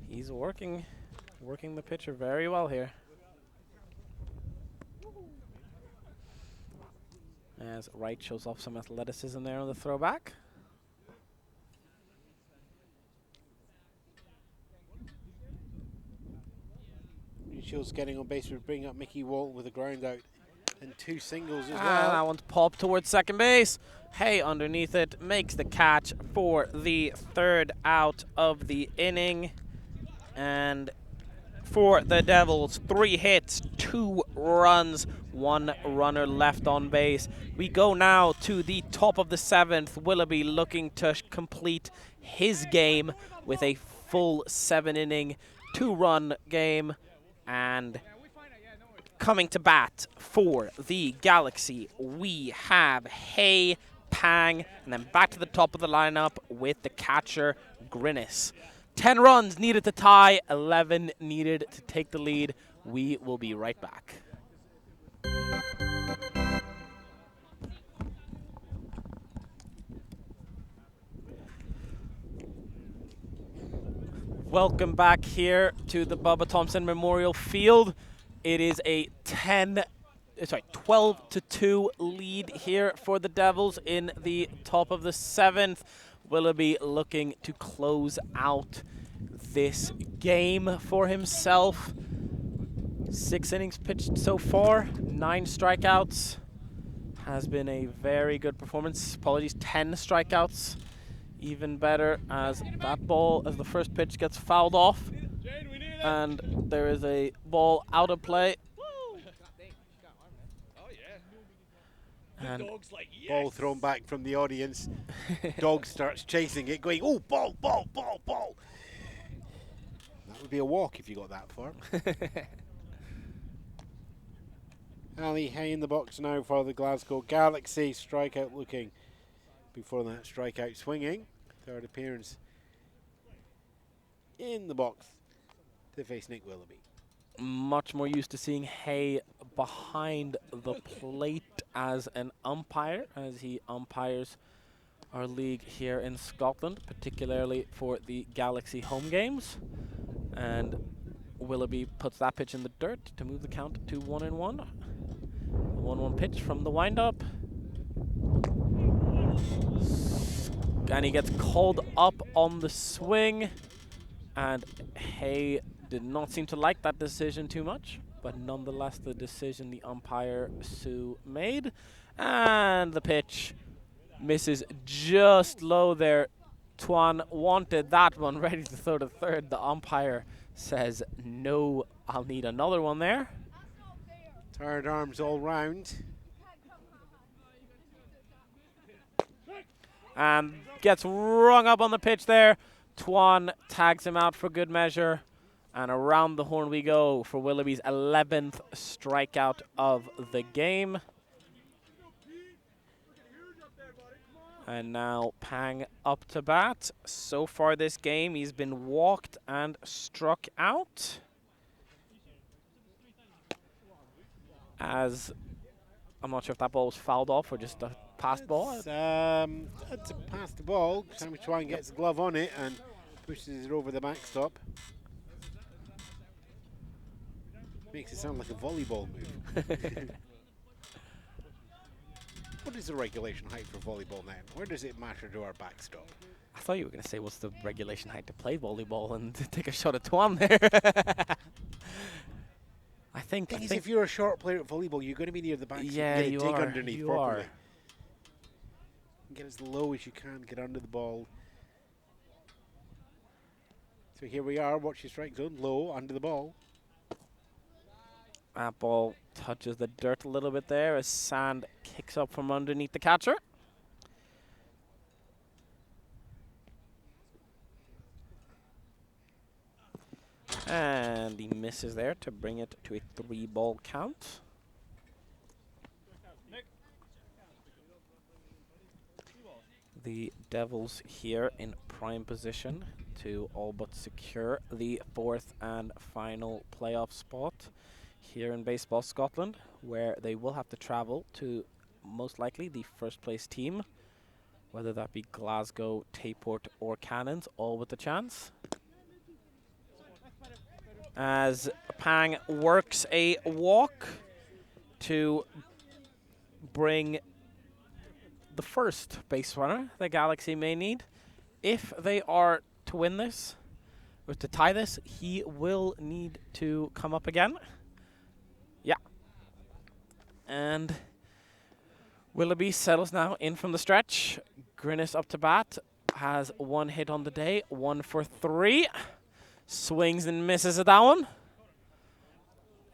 He's working the pitcher very well here. As Wright shows off some athleticism there on the throwback. Greenshields getting on base would bring up Mickey Walt with a ground out and 2 singles as well. That one's popped towards second base. Hay underneath it makes the catch for the third out of the inning. And for the Devils, 3 hits, 2 runs, 1 runner left on base. We go now to the top of the 7th. Willoughby looking to complete his game with a full 7-inning, 2-run game. And coming to bat for the Galaxy, we have Hay, Pang, and then back to the top of the lineup with the catcher, Grinnis. 10 runs needed to tie, 11 needed to take the lead. We will be right back. Welcome back here to the Bubba Thompson Memorial Field. It is a 12-2 lead here for the Devils in the top of the 7th. Willoughby looking to close out this game for himself. 6 innings pitched so far, 9 strikeouts. Has been a very good performance. Apologies, 10 strikeouts. Even better as that ball, as the first pitch gets fouled off. And there is a ball out of play. And ball thrown back from the audience. Dog starts chasing it, going, oh, ball, ball, ball, ball. That would be a walk if you got that far. Ali Hay in the box now for the Glasgow Galaxy. Strikeout looking before that, strikeout swinging. Third appearance in the box to face Nick Willoughby. Much more used to seeing Hay behind the plate as an umpire, as he umpires our league here in Scotland, particularly for the Galaxy home games. And Willoughby puts that pitch in the dirt to move the count to 1-1. 1-1 pitch from the windup. And he gets called up on the swing. And Hay did not seem to like that decision too much, but nonetheless the decision the umpire Sue made. And the pitch misses just low there. Tuan wanted that one, ready to throw to third. The umpire says, no, I'll need another one there. Tired arms all round. And gets rung up on the pitch there. Tuan tags him out for good measure. And around the horn we go for Willoughby's 11th strikeout of the game. And now Pang up to bat. So far this game, he's been walked and struck out. As I'm not sure if that ball was fouled off or just a passed ball. It's a pass the ball. Sammy Tuan gets the glove on it and pushes it over the backstop. Makes it sound like a volleyball move. What is the regulation height for volleyball now? Where does it matter to our backstop? I thought you were going to say what's the regulation height to play volleyball and to take a shot at Tuan there. I think if you're a short player at volleyball, you're going to be near the backstop. Yeah, you you dig are. underneath You properly. are. Get as low as you can, get under the ball. So here we are, watch your strike zone, low, under the ball. That ball touches the dirt a little bit there as sand kicks up from underneath the catcher. And he misses there to bring it to a 3-ball count. The Devils here in prime position to all but secure the 4th and final playoff spot here in Baseball Scotland, where they will have to travel to most likely the first place team, whether that be Glasgow, Tayport or Cannons, all with a chance. As Pang works a walk to bring the first base runner the Galaxy may need. If they are to win this, or to tie this, he will need to come up again. Yeah. And Willoughby settles now in from the stretch. Grinnis up to bat, has 1 hit on the day, 1 for 3. Swings and misses at that one.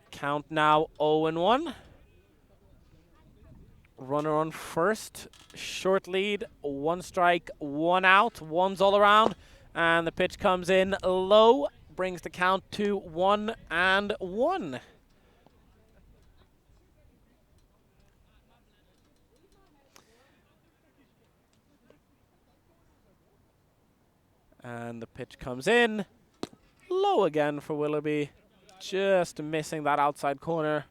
Count now 0-1. Runner on first, short lead, 1 strike, 1 out, 1's all around, And the pitch comes in low, brings the count to 1-1. And the pitch comes in low again for Willoughby, just missing that outside corner.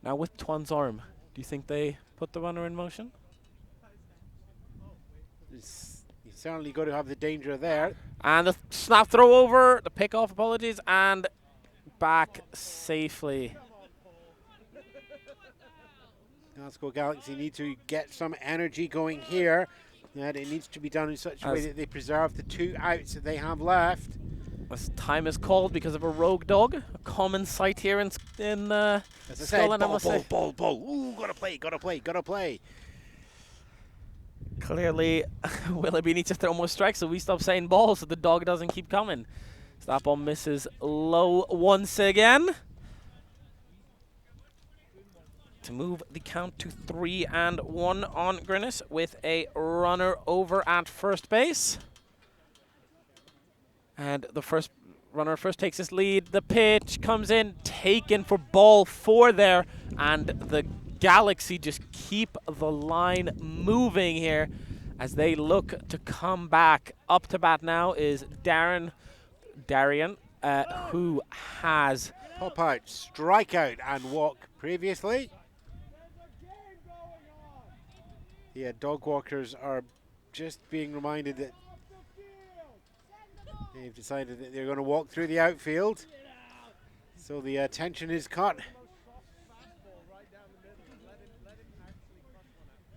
Now with Tuan's arm, do you think they put the runner in motion? You certainly got to have the danger there. And the snap throw over, the pick off, apologies, and back safely. Glasgow Galaxy need to get some energy going here. And it needs to be done in such a way that they preserve the 2 outs that they have left. This time is called because of a rogue dog, a common sight here in As I said, Scotland, I must say. ball. Ooh, gotta play. Clearly, Willoughby needs to throw more strikes, so we stop saying ball so the dog doesn't keep coming. So that ball misses low once again. To move the count to 3-1 on Grinnis with a runner over at first base. And the first runner first takes his lead. The pitch comes in, taken for ball 4 there, and the Galaxy just keep the line moving here as they look to come back. Up to bat now is Darian, who has Pop out, strike out, and walk previously. Yeah, dog walkers are just being reminded that they've decided that they're going to walk through the outfield. So the tension is cut.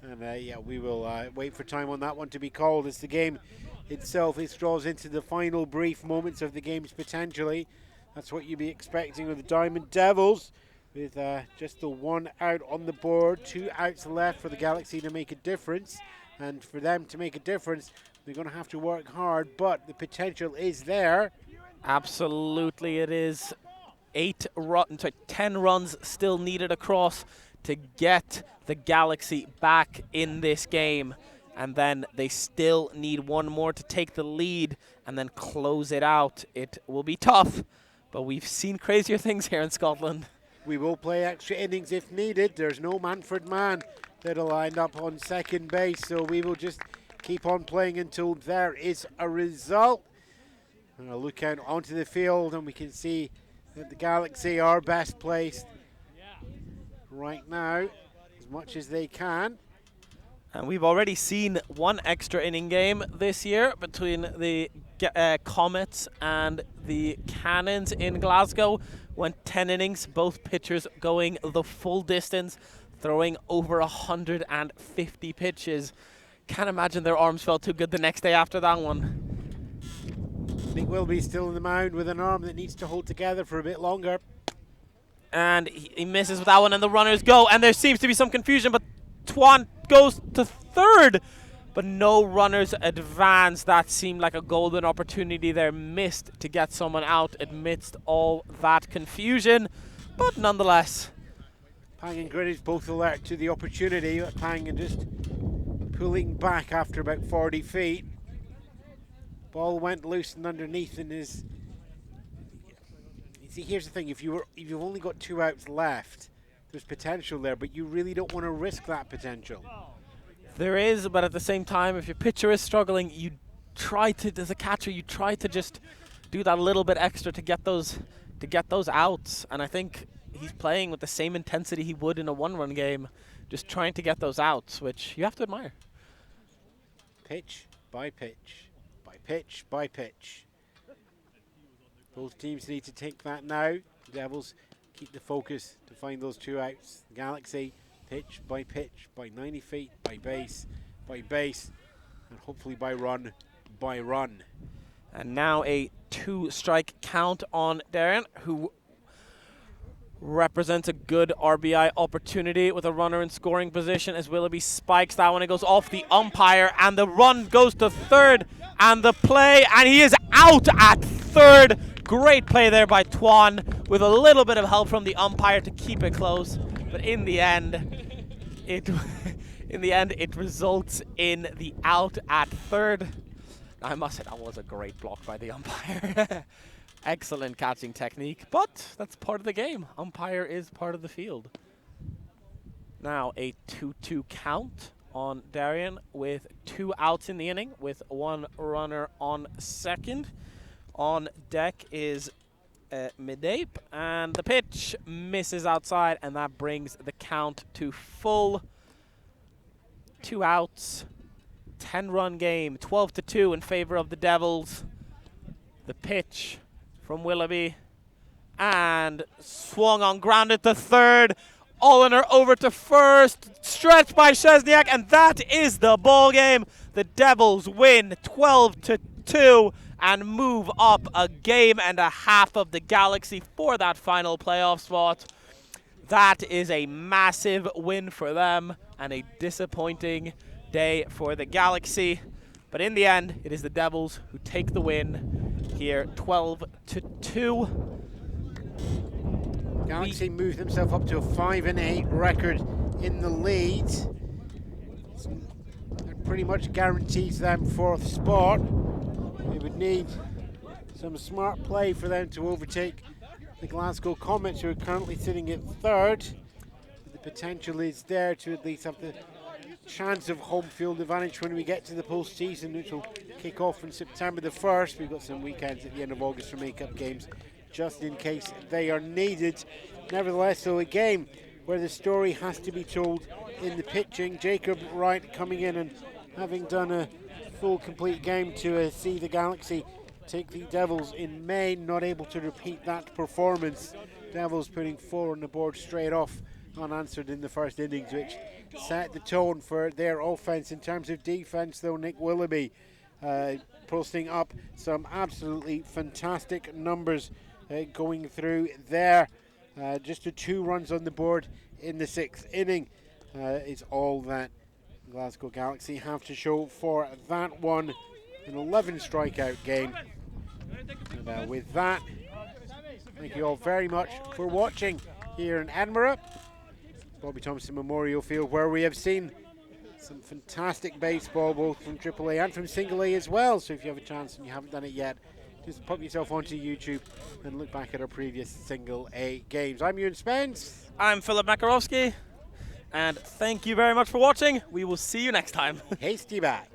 And yeah, we will wait for time on that one to be called as the game itself draws into the final brief moments of the games potentially. That's what you'd be expecting of the Diamond Devils, with just the 1 out on the board, 2 outs left for the Galaxy to make a difference. And for them to make a difference, they're going to have to work hard, but the potential is there. Absolutely it is. 10 runs still needed across to get the Galaxy back in this game. And then they still need 1 more to take the lead and then close it out. It will be tough, but we've seen crazier things here in Scotland. We will play extra innings if needed. There's no Manfred man that'll line up on second base, so we will just keep on playing until there is a result. And I'll look out onto the field and we can see that the Galaxy are best placed right now, as much as they can. And we've already seen 1 extra inning game this year between the Comets and the Cannons in Glasgow. Went 10 innings, both pitchers going the full distance, throwing over 150 pitches. Can't imagine their arms felt too good the next day after that one. I think Willoughby's still in the mound with an arm that needs to hold together for a bit longer. And he misses with that one, and the runners go, and there seems to be some confusion, but Tuan goes to third, but no runners advance. That seemed like a golden opportunity there, missed to get someone out amidst all that confusion, but nonetheless. Pang and Greenwich both alert to the opportunity. Pang and just pulling back after about 40 feet. Ball went loose and underneath in his. See, here's the thing: if you've only got 2 outs left, there's potential there, but you really don't want to risk that potential. There is, but at the same time, if your pitcher is struggling, you try to, as a catcher, you try to just do that little bit extra to get those outs. And I think he's playing with the same intensity he would in a 1-run game, just trying to get those outs, which you have to admire. Pitch by pitch, by pitch by pitch. Both teams need to take that now. The Devils keep the focus to find those 2 outs. The Galaxy, pitch, by 90 feet, by base, and hopefully by run. And now a 2-strike count on Darren, who represents a good RBI opportunity with a runner in scoring position as Willoughby spikes that one. It goes off the umpire, and the run goes to third, and the play, and he is out at third. Great play there by Tuan with a little bit of help from the umpire to keep it close. But in the end, it In the end, it results in the out at third. I must say, that was a great block by the umpire. Excellent catching technique, but that's part of the game. Umpire is part of the field. Now a 2-2 count on Darian with 2 outs in the inning with 1 runner on second. On deck is Midape, and the pitch misses outside, and that brings the count to full. 2 outs, 10-run game, 12-2 in favor of the Devils. The pitch from Willoughby, and swung on, grounded to third. Olener over to first, stretched by Szczesniak, and that is the ball game. The Devils win 12-2 and move up a game and a half of the Galaxy for that final playoff spot. That is a massive win for them and a disappointing day for the Galaxy. But in the end, it is the Devils who take the win here, 12-2. Galaxy move themselves up to a 5-8 record in the lead. That pretty much guarantees them 4th spot. They would need some smart play for them to overtake the Glasgow Comets, who are currently sitting at 3rd. The potential is there to at least have the chance of home field advantage when we get to the postseason, which will kick off on September the 1st. We've got some weekends at the end of August for make-up games, just in case they are needed. Nevertheless, though, a game where the story has to be told in the pitching. Jacob Wright coming in and having done a full, complete game to see the Galaxy take the Devils in May, not able to repeat that performance. Devils putting 4 on the board straight off, unanswered in the first innings, which set the tone for their offense. In terms of defense, though, Nick Willoughby posting up some absolutely fantastic numbers going through there. Just the 2 runs on the board in the 6th inning is all that Glasgow Galaxy have to show for that one. An 11 strikeout game. And with that, thank you all very much for watching here in Edinburgh, Bobby Thompson Memorial Field, where we have seen some fantastic baseball, both from AAA and from Single A as well. So if you have a chance and you haven't done it yet, just pop yourself onto YouTube and look back at our previous Single A games. I'm Ewan Spence. I'm Filip Makarowski, and thank you very much for watching. We will see you next time. Hasty back.